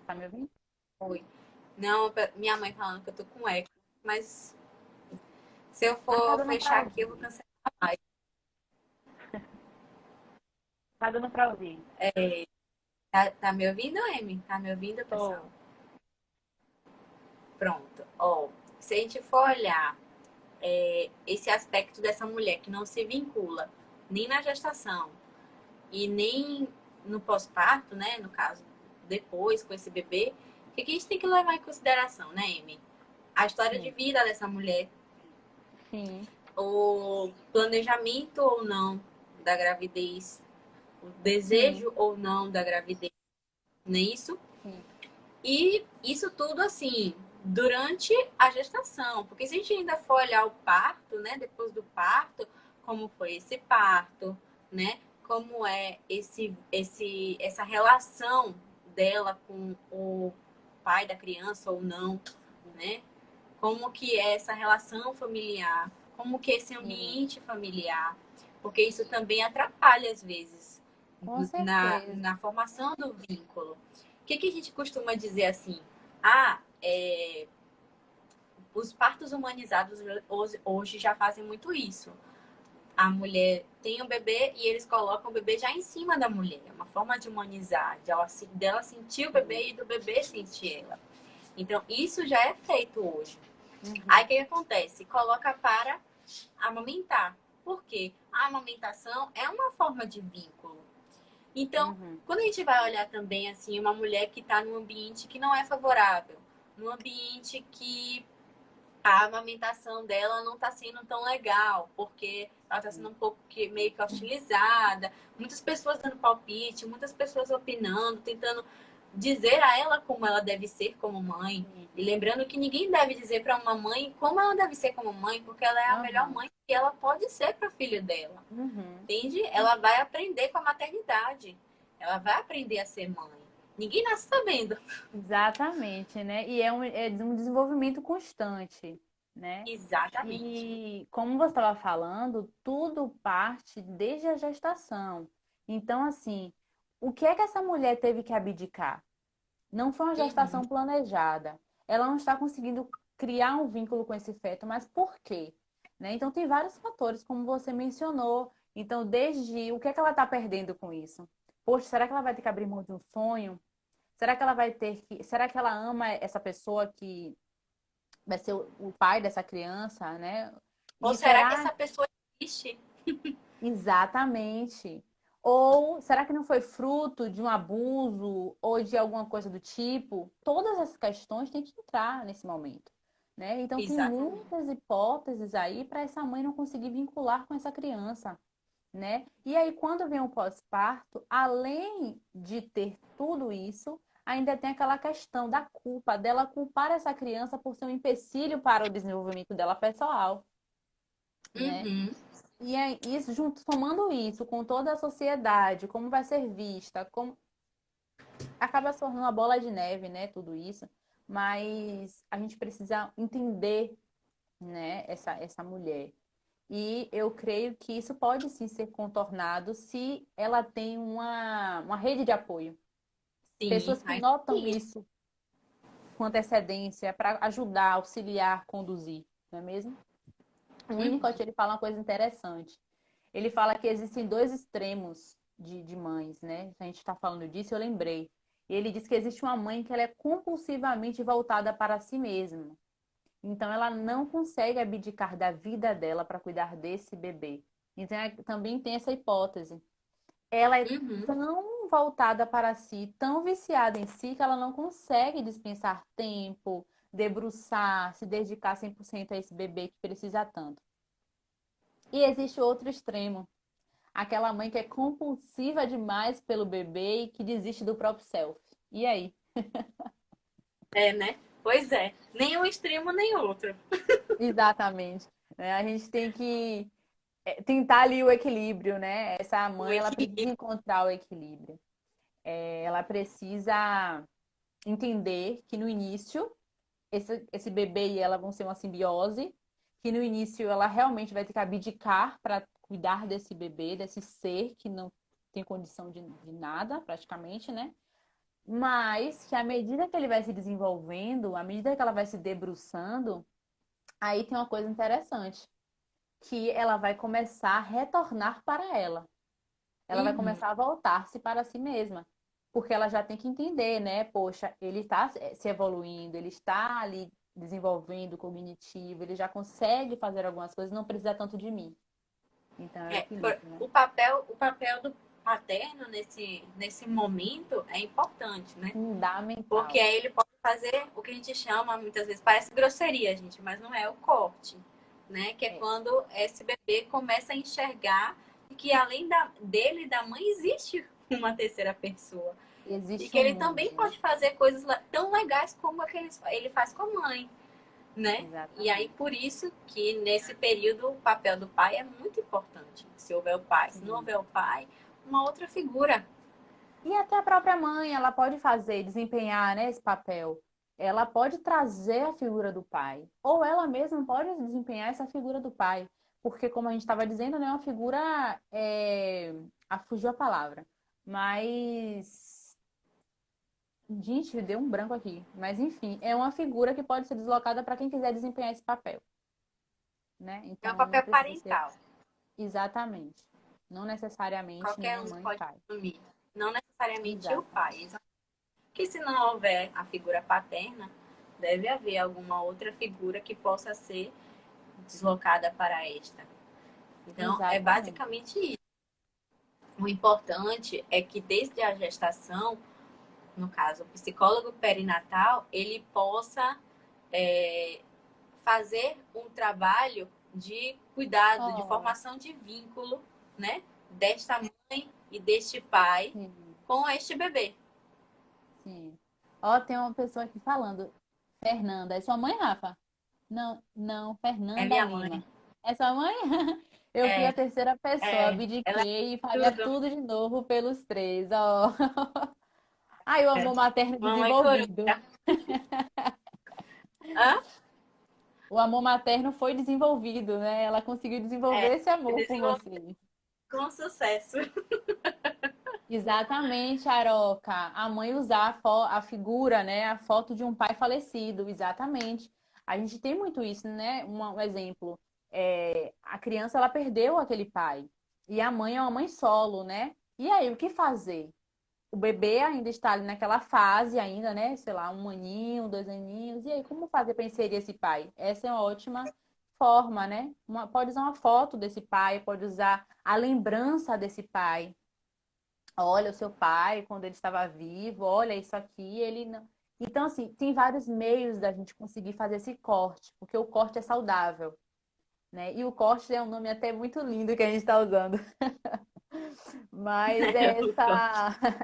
Tá me ouvindo? Oi. Não, minha mãe falando que eu tô com eco, mas se eu Mas tá for dando fechar pra aqui, eu ouvir. vou cancelar a live. Tá dando pra ouvir. Tá me ouvindo, Amy? Tá me ouvindo, pessoal? Tô. Pronto. Ó, se a gente for olhar esse aspecto dessa mulher que não se vincula nem na gestação e nem no pós-parto, né? No caso, depois com esse bebê, o que a gente tem que levar em consideração, né, Amy? A história de Sim, vida dessa mulher, sim, o planejamento ou não da gravidez, o sim, desejo ou não da gravidez, não é isso? sim. E isso tudo assim, durante a gestação, porque se a gente ainda for olhar o parto, né, depois do parto, como foi esse parto, né? Como é essa relação dela com o pai da criança ou não, né? Como que é essa relação familiar, como que é esse Sim, ambiente familiar, porque isso também atrapalha às vezes com na certeza. formação do vínculo. O que, que a gente costuma dizer assim? Ah, os partos humanizados hoje já fazem muito isso. A mulher tem um bebê e eles colocam o bebê já em cima da mulher. É uma forma de humanizar, dela sentir o Sim. bebê e do bebê sentir ela. Então, isso já é feito hoje. Aí Uhum, o que, que acontece? Coloca para amamentar. Por quê? A amamentação é uma forma de vínculo. Então, uhum, quando a gente vai olhar também assim, uma mulher que está num ambiente que não é favorável, num ambiente que a amamentação dela não está sendo tão legal, porque ela está sendo sim. um pouco meio que hostilizada, muitas pessoas dando palpite, muitas pessoas opinando, tentando dizer a ela como ela deve ser como mãe. Sim. E lembrando que ninguém deve dizer para uma mãe como ela deve ser como mãe, porque ela é a melhor Aham. mãe que ela pode ser para o filho dela. Uhum. Entende? Ela vai aprender com a maternidade. Ela vai aprender a ser mãe. Ninguém nasce sabendo. Exatamente, né? E é um desenvolvimento constante, né? Exatamente. E como você estava falando, tudo parte desde a gestação. Então, assim, o que é que essa mulher teve que abdicar? Não foi uma Uhum. gestação planejada. Ela não está conseguindo criar um vínculo com esse feto, mas por quê? Né? Então, tem vários fatores, como você mencionou. Então, desde o que é que ela está perdendo com isso? Poxa, será que ela vai ter que abrir mão de um sonho? Será que ela vai ter que. Será que ela ama essa pessoa que vai ser o pai dessa criança, né? Ou E será que será essa pessoa existe? exatamente? Ou será que não foi fruto de um abuso ou de alguma coisa do tipo? Todas essas questões têm que entrar nesse momento, né? Então tem Exatamente. muitas hipóteses aí para essa mãe não conseguir vincular com essa criança, né? E aí, quando vem o pós-parto, além de ter tudo isso, ainda tem aquela questão da culpa, dela culpar essa criança por ser um empecilho para o desenvolvimento dela pessoal, né? Uhum. E é isso, junto, somando isso com toda a sociedade, como vai ser vista, como acaba se tornando uma bola de neve, né? Tudo isso. Mas a gente precisa entender, né, essa mulher. E eu creio que isso pode sim ser contornado se ela tem uma rede de apoio. Sim, Pessoas que mas notam sim. isso com antecedência para ajudar, auxiliar, conduzir, não é mesmo? O Winnicott, Uhum. ele fala uma coisa interessante. Ele fala que existem dois extremos de mães, né? Se a gente está falando disso, eu lembrei. E ele diz que existe uma mãe que ela é compulsivamente voltada para si mesma. Então, ela não consegue abdicar da vida dela para cuidar desse bebê. Então, também tem essa hipótese. Ela é Uhum. tão voltada para si, tão viciada em si, que ela não consegue dispensar tempo, debruçar, se dedicar 100% a esse bebê que precisa tanto. E existe outro extremo, aquela mãe que é compulsiva demais pelo bebê e que desiste do próprio self. E aí? É, né? Pois é. Nem um extremo, nem outro. Exatamente. Né? A gente tem que tentar ali o equilíbrio, né? Essa O mãe, ela precisa equilíbrio. encontrar o equilíbrio. Ela precisa entender que no início, esse bebê e ela vão ser uma simbiose, que no início ela realmente vai ter que abdicar para cuidar desse bebê, desse ser que não tem condição de nada, praticamente, né? Mas que à medida que ele vai se desenvolvendo, à medida que ela vai se debruçando, aí tem uma coisa interessante, que ela vai começar a retornar para ela. Ela vai Uhum. começar a voltar-se para si mesma. porque ela já tem que entender, né? Poxa, ele está se evoluindo, ele está ali desenvolvendo o cognitivo, ele já consegue fazer algumas coisas, não precisa tanto de mim. Então é o equilíbrio, né? O papel do paterno nesse momento é importante, né? Porque Fundamental. aí ele pode fazer o que a gente chama, muitas vezes, parece grosseria, gente, mas não é o corte, né? Que é É, quando esse bebê começa a enxergar que além dele e da mãe existe uma terceira pessoa. E existe que um ele mundo, também né? pode fazer coisas tão legais como aqueles ele faz com a mãe, né? E aí, Exatamente. por isso que nesse período o papel do pai é muito importante. Se houver o pai, se não Sim. houver o pai, uma outra figura. E até a própria mãe, ela pode fazer, desempenhar, né, esse papel. Ela pode trazer a figura do pai, ou ela mesma pode desempenhar essa figura do pai, porque como a gente estava dizendo, né, é uma figura, fugiu a palavra, mas, gente, deu um branco aqui. Mas enfim, é uma figura que pode ser deslocada para quem quiser desempenhar esse papel, né? É o Então não papel precisa ser parental. exatamente, não necessariamente Qualquer nenhuma um mãe e pode pai. assumir. Não necessariamente o Exato. pai. Que se não houver a figura paterna, deve haver alguma outra figura que possa ser deslocada para esta. Então, é Exatamente. basicamente isso. O importante é que desde a gestação, no caso, o psicólogo perinatal, ele possa é, fazer um trabalho de cuidado, de Oh, formação de vínculo, né? Desta mãe e deste pai sim, com este bebê. sim. Ó, tem uma pessoa aqui falando. Fernanda, é sua mãe, Rafa? Não, não, É Fernanda minha mãe. Lima. É sua mãe? Eu fui É, a terceira pessoa, ela é abdiquei e faria tudo. tudo de novo pelos três, ó. Ai, o É. amor materno Mamãe desenvolvido. coruja. Hã? O amor materno foi desenvolvido, né? Ela conseguiu desenvolver É, esse amor por desenvolvi você. com sucesso. Exatamente, Aroca. A mãe usar a figura, né? A foto de um pai falecido, exatamente. A gente tem muito isso, né? Um exemplo. A criança, ela perdeu aquele pai. E a mãe é uma mãe solo, né? E aí, o que fazer? O bebê ainda está ali naquela fase ainda, né? Sei lá, 1 aninho, 2 aninhos. E aí, como fazer para inserir esse pai? Essa é uma ótima forma, né? Pode usar uma foto desse pai, pode usar a lembrança desse pai. Olha o seu pai quando ele estava vivo, olha isso aqui, ele não. Então, assim, tem vários meios da gente conseguir fazer esse corte, porque o corte é saudável, né? E o corte é um nome até muito lindo que a gente está usando, mas é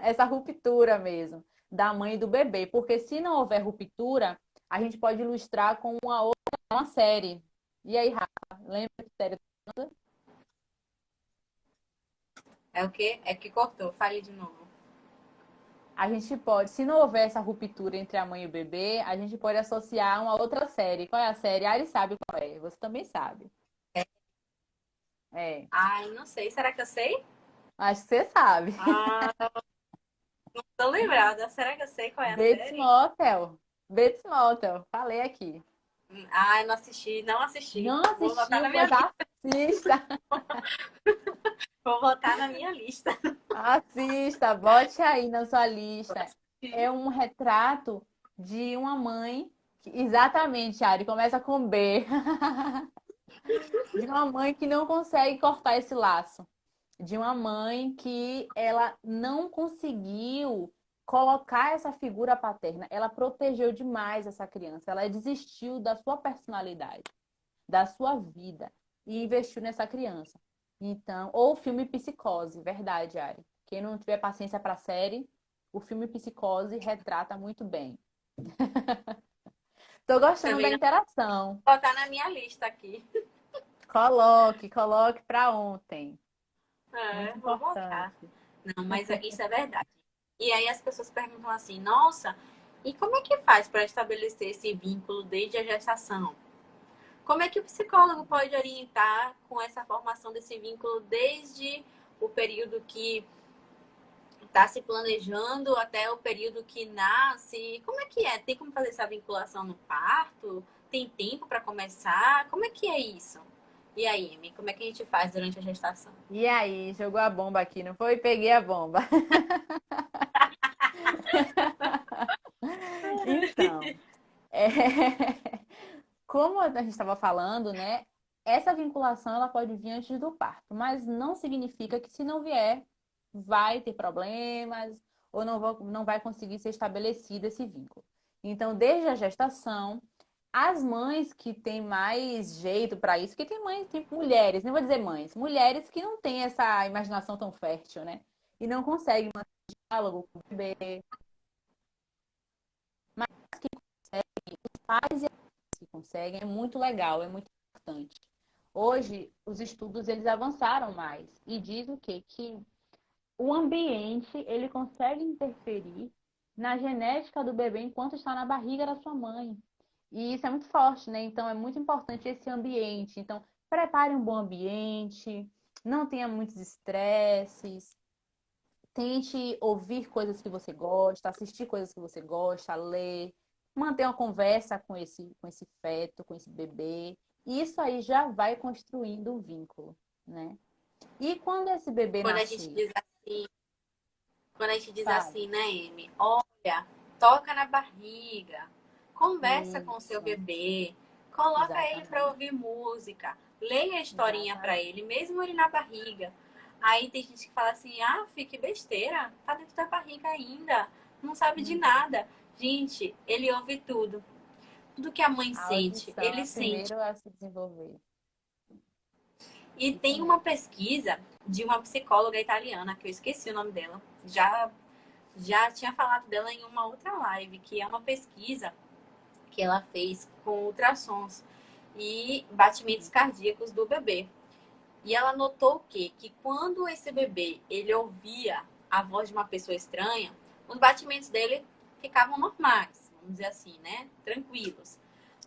essa ruptura mesmo da mãe e do bebê, porque se não houver ruptura, a gente pode ilustrar com uma série. E aí, Rafa, lembra que série? É o quê? É que cortou. Fale de novo. A gente pode, se não houver essa ruptura entre a mãe e o bebê, a gente pode associar uma outra série. Qual é a série? Ah, ele sabe qual é. Você também sabe. É. Ai, não sei. Será que eu sei? Acho que você sabe. Ah, tô lembrada. Será que eu sei qual é a Bates série? Motel. Bates Motel. Falei aqui. Ai, não assisti, não assisti. Não Vou botar assistiu, na minha pois lista. assista. Vou botar na minha lista. Assista, bote aí na sua lista. É um retrato de uma mãe. Exatamente, Ari, começa com B. De uma mãe que não consegue cortar esse laço. De uma mãe que ela não conseguiu colocar essa figura paterna. Ela protegeu demais essa criança. Ela desistiu da sua personalidade, da sua vida e investiu nessa criança. Então, ou o filme Psicose, verdade, Ari. Quem não tiver paciência para a série, o filme Psicose retrata muito bem. Tô gostando da Também não interação. vou botar na minha lista aqui. Coloque para ontem. É, Muito vou botar. importante. Não, mas isso é verdade. E aí as pessoas perguntam assim, nossa, e como é que faz para estabelecer esse vínculo desde a gestação? Como é que o psicólogo pode orientar com essa formação desse vínculo desde o período que está se planejando até o período que nasce? Como é que é? Tem como fazer essa vinculação no parto? Tem tempo para começar? Como é que é isso? E aí, Amy, como é que a gente faz durante a gestação? E aí, jogou a bomba aqui, não foi? Peguei a bomba. Então, é, como a gente estava falando, né? Essa vinculação ela pode vir antes do parto, mas não significa que se não vier, vai ter problemas ou não vai conseguir ser estabelecido esse vínculo. Então, desde a gestação, as mães que têm mais jeito para isso, que tem mães, tem mulheres, não vou dizer mães, mulheres que não têm essa imaginação tão fértil, né? E não conseguem manter diálogo com o bebê, mas que conseguem, os pais e as mães que conseguem, é muito legal, é muito importante. Hoje, os estudos eles avançaram mais e diz o quê? Que o ambiente ele consegue interferir na genética do bebê enquanto está na barriga da sua mãe. E isso é muito forte, né? Então é muito importante esse ambiente. Então, prepare um bom ambiente, não tenha muitos estresses, tente ouvir coisas que você gosta, assistir coisas que você gosta, ler, manter uma conversa com esse feto, com esse bebê. E isso aí já vai construindo o vínculo, né? E quando esse bebê Quando a gente nascer, diz assim, quando a gente diz sabe? assim, né, Amy? Olha, toca na barriga, conversa com o seu Isso, bebê, coloca ele para exatamente. ouvir música, leia a historinha para Exatamente. ele, mesmo ele na barriga. Aí tem gente que fala assim, ah, que besteira, tá dentro da barriga ainda, não sabe de Uhum. nada. Gente, ele ouve tudo. Tudo que a mãe A sente, audição ele é sente. primeiro a se desenvolver. E Isso tem uma mesmo. pesquisa de uma psicóloga italiana, que eu esqueci o nome dela, já tinha falado dela em uma outra live, que é uma pesquisa que ela fez com ultrassons e batimentos cardíacos do bebê. E ela notou o quê? Que quando esse bebê ele ouvia a voz de uma pessoa estranha, os batimentos dele ficavam normais, vamos dizer assim, né? Tranquilos.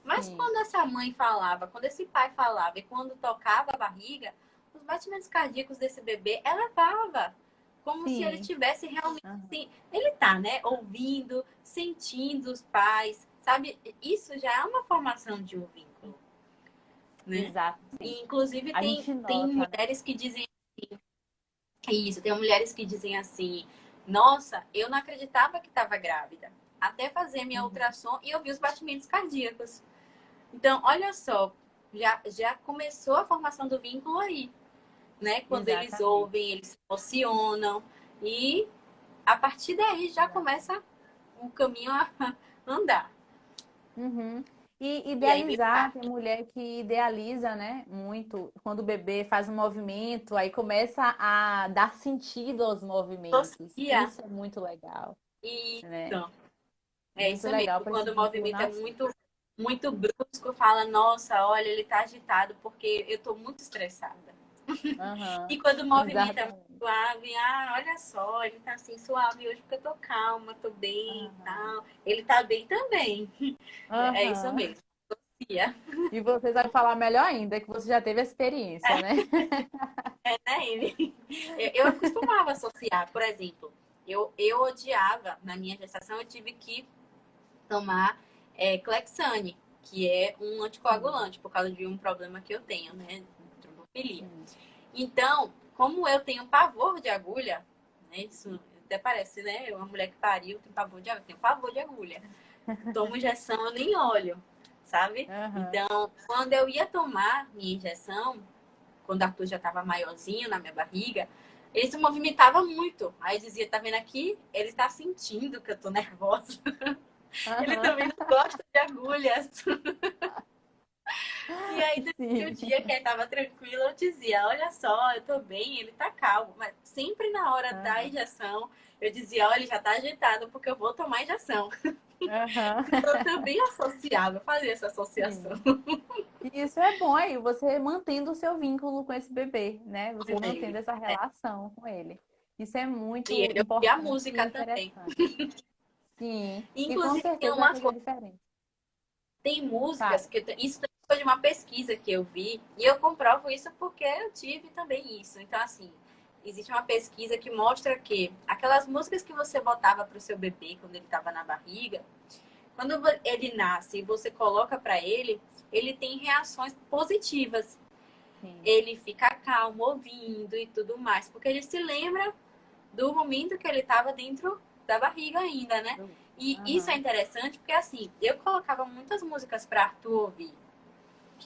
Mas Sim. quando essa mãe falava, quando esse pai falava e quando tocava a barriga, os batimentos cardíacos desse bebê elevava, como se ele Sim. tivesse realmente Aham. assim, ele tá, né, ouvindo, sentindo os pais, sabe? Isso já é uma formação de um vínculo, né? Exato, sim. E, inclusive A tem gente tem nota, né? mulheres que dizem isso, tem mulheres que dizem assim: "Nossa, eu não acreditava que estava grávida, até fazer minha Uhum. ultrassom e ouvir os batimentos cardíacos". Então, olha só, já começou a formação do vínculo aí, né? Quando eles Exatamente. ouvem, eles se emocionam e a partir daí já Exatamente. começa o caminho a andar. Uhum. E E aí vem o idealizar, tem parto. mulher que idealiza, né? Muito. Quando o bebê faz um movimento, aí começa a dar sentido aos movimentos. Tossia. Isso é muito legal, né? Isso. É Muito isso mesmo. legal para esse Quando o vínculo movimento é nascer. muito brusco, fala, nossa, olha, ele tá agitado porque eu tô muito estressada. Aham. E quando o movimento é muito Exatamente. suave, ah, olha só, ele tá assim suave hoje porque eu tô calma, tô bem e Aham. tal. Ele tá bem também. É isso Aham. mesmo. Tia. E você vai falar melhor ainda, que você já teve a experiência, né? É, né, ele? Eu costumava associar, por exemplo, eu odiava, na minha gestação, eu tive que tomar Clexane, que é um Sim, anticoagulante, por causa de um problema que eu tenho, né? Trombofilia. sim. Então, como eu tenho pavor de agulha, né? Isso até parece, né? Uma mulher que pariu tem pavor de agulha, tenho pavor de agulha. Tomo injeção, eu nem olho, sabe? Aham. Então, quando eu ia tomar minha injeção, quando o Arthur já estava maiorzinho na minha barriga, ele se movimentava muito. Aí eu dizia, tá vendo aqui? Ele tá sentindo que eu tô nervosa. Ele Aham. também não gosta de agulhas. E aí, no Sim. dia que ele tava tranquilo, eu dizia, olha só, eu tô bem, ele tá calmo. Mas sempre na hora da Aham. injeção, eu dizia, olha, ele já tá agitado porque eu vou tomar injeção. Aham. Então, eu também associava, fazia essa associação. Sim. E isso é bom aí, você mantendo o seu vínculo com esse bebê, né? Você Com mantendo ele. essa relação com ele. Isso é E muito ele ouvia a importante e música também. interessante. Sim. E com Inclusive, tem certeza vai uma fazer coisa, diferença. tem músicas Fale. que isso foi de uma pesquisa que eu vi, e eu comprovo isso porque eu tive também isso. Então, assim, existe uma pesquisa que mostra que aquelas músicas que você botava para o seu bebê quando ele estava na barriga, quando ele nasce e você coloca para ele, ele tem reações positivas. Sim. Ele fica calmo ouvindo e tudo mais, porque ele se lembra do momento que ele estava dentro da barriga ainda, né? E isso é Aham. interessante porque, assim, eu colocava muitas músicas para Arthur ouvir.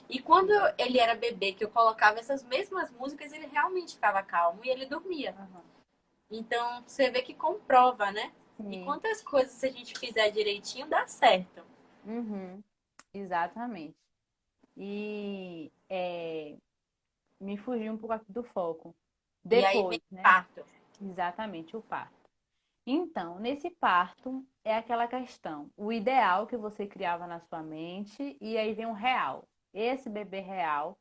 E quando ele era bebê, que eu colocava essas mesmas músicas, ele realmente ficava calmo e ele dormia. Aham. Então, você vê que comprova, né? E Sim. quantas coisas se a gente fizer direitinho, dá certo. Uhum. Exatamente. E me fugiu um pouco aqui do foco. E aí vem Depois, né? parto. Exatamente, o parto. Então, nesse parto é aquela questão, o ideal que você criava na sua mente e aí vem o real. Esse bebê real,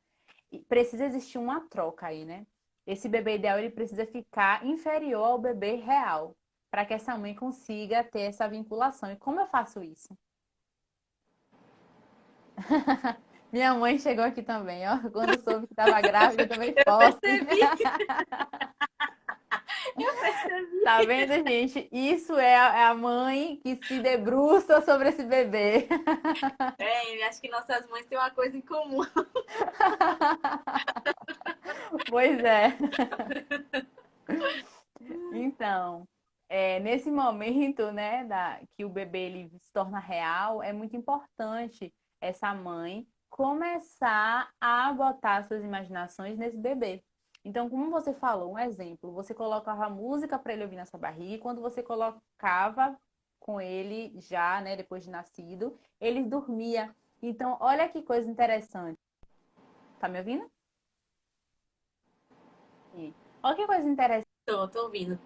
e precisa existir uma troca aí, né? Esse bebê ideal ele precisa ficar inferior ao bebê real, para que essa mãe consiga ter essa vinculação. E como eu faço isso? Minha mãe chegou aqui também, ó. Quando soube que estava grávida, também Eu forte. percebi, eu percebi. Tá vendo, gente? Isso é a mãe que se debruça sobre esse bebê. É, acho que nossas mães têm uma coisa em comum. Pois é. Então, nesse momento, né, que o bebê ele se torna real, é muito importante essa mãe começar a botar suas imaginações nesse bebê. Então, como você falou, um exemplo, você colocava música para ele ouvir na sua barriga, e quando você colocava com ele já, né, depois de nascido, ele dormia. Então, olha que coisa interessante. Tá me ouvindo? Sim. Olha que coisa Tô ouvindo.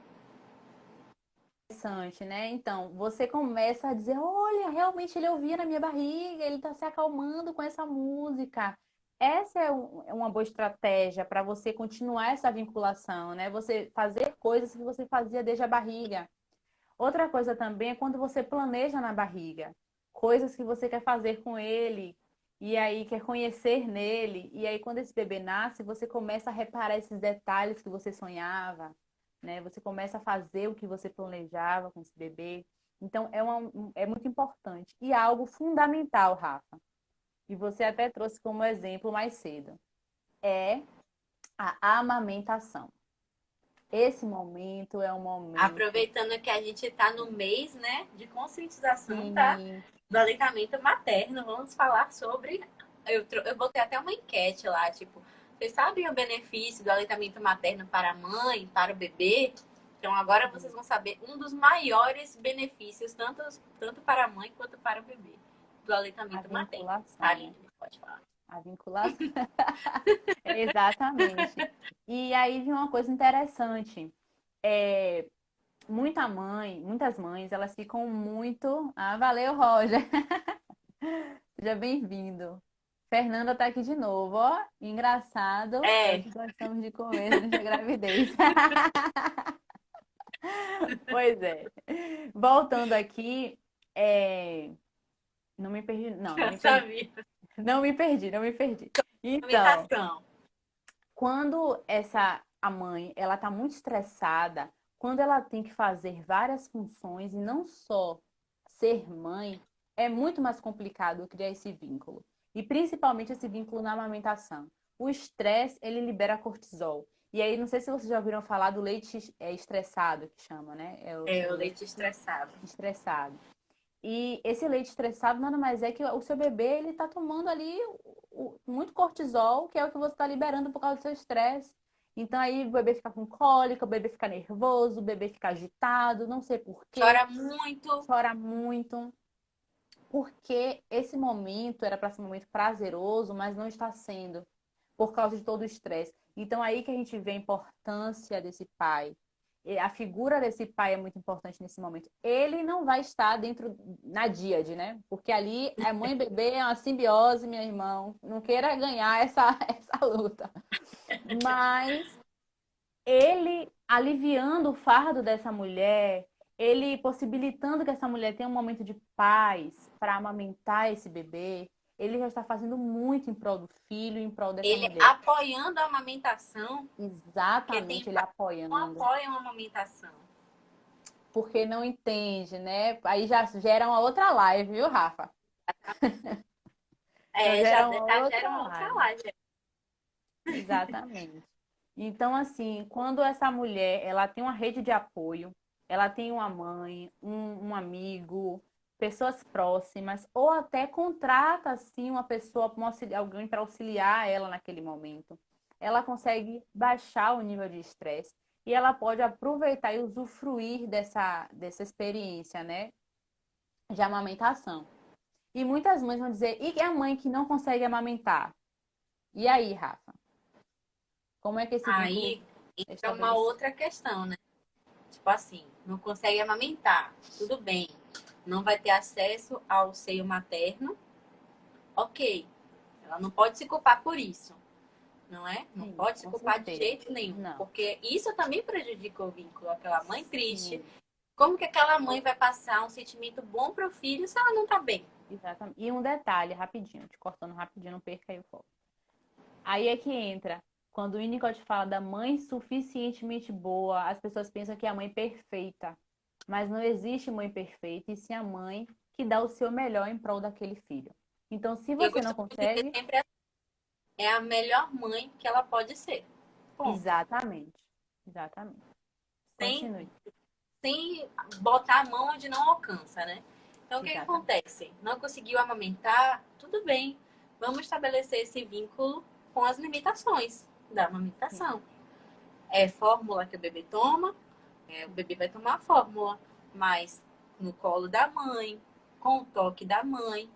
interessante, né? Então, você começa a dizer: olha, realmente ele ouvia na minha barriga, ele está se acalmando com essa música. Essa é uma boa estratégia para você continuar essa vinculação, né? Você fazer coisas que você fazia desde a barriga. Outra coisa também é quando você planeja na barriga, coisas que você quer fazer com ele, e aí quer conhecer nele, e aí quando esse bebê nasce, você começa a reparar esses detalhes que você sonhava, né? Você começa a fazer o que você planejava com esse bebê. Então é muito importante. E algo fundamental, Rafa, e você até trouxe como exemplo mais cedo, é a amamentação. Esse momento é um momento, Aproveitando que a gente tá no mês, né, de conscientização, tá? sim, Do aleitamento materno, vamos falar sobre. Eu botei até uma enquete lá, tipo, vocês sabem o benefício do aleitamento materno para a mãe, para o bebê? Então agora vocês vão saber um dos maiores benefícios, tanto para a mãe quanto para o bebê, do a aleitamento materno. vinculação, Aline, né? pode falar. A vinculação. Exatamente. E aí vem uma coisa interessante. É, muitas mães, elas ficam muito. Ah, valeu, Roger. Seja bem-vindo. Fernanda tá aqui de novo, ó. Engraçado é o É, que gostamos de comer durante a gravidez. Pois é. Voltando aqui, não me perdi, não, não já me perdi. sabia. Não me perdi, não me perdi. Então, Alimentação. quando a mãe, ela tá muito estressada, quando ela tem que fazer várias funções e não só ser mãe, é muito mais complicado criar esse vínculo. E principalmente esse vínculo na amamentação. O estresse, ele libera cortisol. E aí, não sei se vocês já ouviram falar do leite estressado, que chama, né? É É, o o leite leite estressado. estressado. E esse leite estressado nada mais é que o seu bebê ele está tomando ali muito cortisol, que é o que você está liberando por causa do seu estresse. Então aí o bebê fica com cólica, o bebê fica nervoso, o bebê fica agitado, não sei por quê, Chora muito. chora muito, porque esse momento era para ser um momento prazeroso, mas não está sendo por causa de todo o estresse. Então aí que a gente vê a importância desse pai. A figura desse pai é muito importante nesse momento. Ele não vai estar dentro na díade, né? Porque ali a mãe e bebê é uma simbiose, meu irmão. Não queira ganhar essa, essa luta. Mas ele aliviando o fardo dessa mulher, ele possibilitando que essa mulher tenha um momento de paz para amamentar esse bebê, ele já está fazendo muito em prol do filho, em prol dessa Ele mulher. apoiando a amamentação, porque tem Exatamente, ele pais que não apoiando. apoiam a amamentação. Porque não entende, né? Aí já gera uma outra live, viu, Rafa? Já É, gera uma já gera outra uma outra live. live. Exatamente. Então, assim, quando essa mulher ela tem uma rede de apoio, ela tem uma mãe, um amigo, pessoas próximas, ou até contrata assim uma pessoa, alguém para auxiliar ela naquele momento. Ela consegue baixar o nível de estresse e ela pode aproveitar e usufruir dessa experiência, né, de amamentação. E muitas mães vão dizer, e a mãe que não consegue amamentar? E aí, Rafa? Como é que esse vínculo Aí é entra uma estabelecido? outra questão, né? Tipo assim, não consegue amamentar, tudo bem. Não vai ter acesso ao seio materno, ok. Ela não pode se culpar por isso, não é? Não Sim, pode se com culpar de certeza. jeito nenhum, Não. porque isso também prejudica o vínculo. Aquela mãe triste, Sim, como que aquela mãe vai passar um sentimento bom pro filho se ela não tá bem? exatamente. E um detalhe, rapidinho, te cortando rapidinho, não perca aí o foco. Aí é que entra. Quando o Winnicott fala da mãe suficientemente boa, as pessoas pensam que é a mãe perfeita. Mas não existe mãe perfeita, e sim a mãe que dá o seu melhor em prol daquele filho. Então, se Eu você não costumo dizer consegue, sempre é a melhor mãe que ela pode ser. Ponto. exatamente. Exatamente. Sem, Continue. sem botar a mão onde não alcança, né? Então, o que que Exatamente. acontece? Não conseguiu amamentar? Tudo bem. Vamos estabelecer esse vínculo com as limitações da Sim. amamentação. É fórmula que o bebê toma, o bebê vai tomar a fórmula, mas no colo da mãe, com o toque da mãe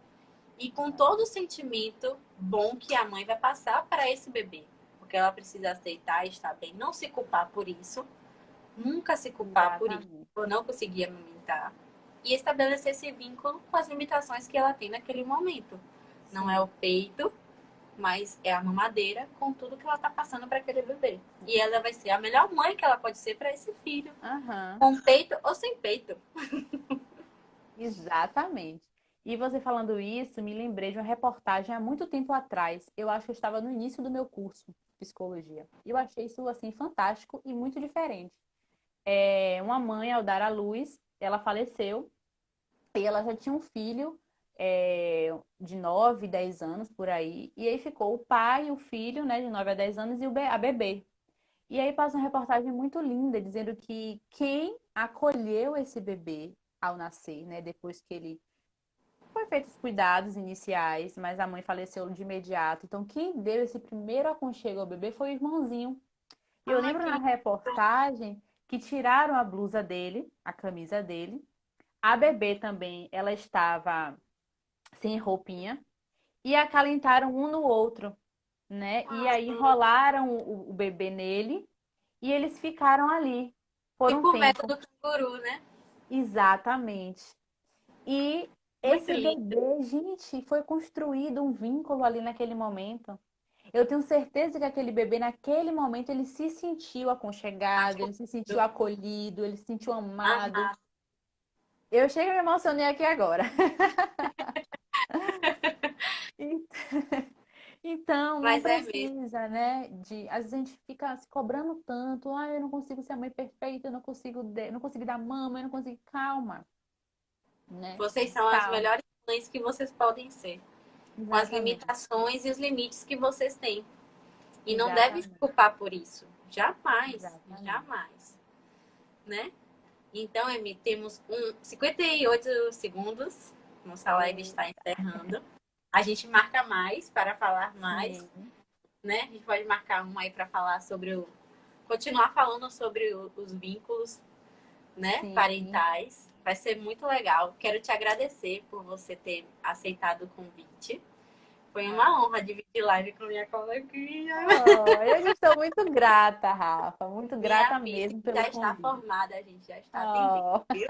e com todo o Exatamente. sentimento bom que a mãe vai passar para esse bebê. Porque ela precisa aceitar e estar bem, não se culpar por isso, nunca se culpar por isso, Exatamente. por não conseguir amamentar, e estabelecer esse vínculo com as limitações que ela tem naquele momento. Não é o Sim. peito, mas é a mamadeira com tudo que ela está passando para aquele bebê. Sim. E ela vai ser a melhor mãe que ela pode ser para esse filho, Aham. com peito ou sem peito. Exatamente. E você falando isso, me lembrei de uma reportagem há muito tempo atrás. Eu acho que eu estava no início do meu curso de psicologia. E eu achei isso assim fantástico e muito diferente. Uma mãe, ao dar à luz, ela faleceu e ela já tinha um filho de 9, 10 anos por aí. E aí ficou o pai e o filho, né, de 9 a 10 anos e a bebê. E aí passa uma reportagem muito linda dizendo que quem acolheu esse bebê ao nascer, né, depois que ele foi feitos os cuidados iniciais, mas a mãe faleceu de imediato. Então, quem deu esse primeiro aconchego ao bebê foi o irmãozinho. E eu Ah, lembro que na lindo. reportagem que tiraram a blusa dele, a camisa dele. A bebê também, ela estava sem roupinha e acalentaram um no outro, né? E aí enrolaram o bebê nele e eles ficaram ali por um Tipo o tempo. método canguru, né? Exatamente. E Muito esse lindo. bebê, gente, foi construído um vínculo ali naquele momento. Eu tenho certeza que aquele bebê, naquele momento, ele se sentiu aconchegado, ele se sentiu acolhido, ele se sentiu amado. Amado. Eu chego e me emocionei aqui agora. Então, não Mas é mesmo. precisa, né? Às vezes a gente fica se cobrando tanto, ah, eu não consigo ser a mãe perfeita, eu não consigo, não consigo dar mama, eu não consigo. Calma, né? Vocês são as Calma. melhores mães que vocês podem ser. Com as Exatamente. limitações e os limites que vocês têm. E não deve se Exatamente. culpar por isso. Jamais. Exatamente. Jamais. Né? Então, Emi, temos 58 segundos. Nossa live E, está encerrando. A gente marca mais para falar mais, sim, né? A gente pode marcar um aí para falar sobre continuar falando sobre os vínculos, né, sim. parentais. Vai ser muito legal. Quero te agradecer por você ter aceitado o convite. Foi Ah. uma honra dividir live com minha coleguinha. Oh, eu que estou muito grata, Rafa, muito Minha grata amiga mesmo pelo já está convite. formada, a gente já está atendendo, Oh, viu?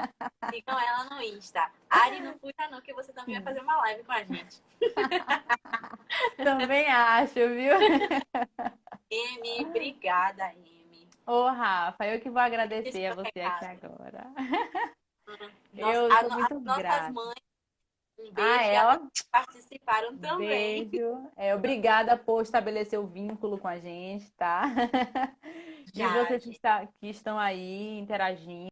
Sigam ela no Insta. Ari, não fuja não, que você também vai sim. fazer uma live com a gente. Também acho, viu? Amy, obrigada, Amy. Ô, Rafa, eu que vou Esse agradecer a seu você aqui recado. agora. Nossa, Eu sou as muito nossas grata. mães, um Ah, beijo e agora ela, participaram também. beijo. Obrigada por estabelecer o vínculo com a gente, tá? E Já, vocês gente. que estão aí interagindo.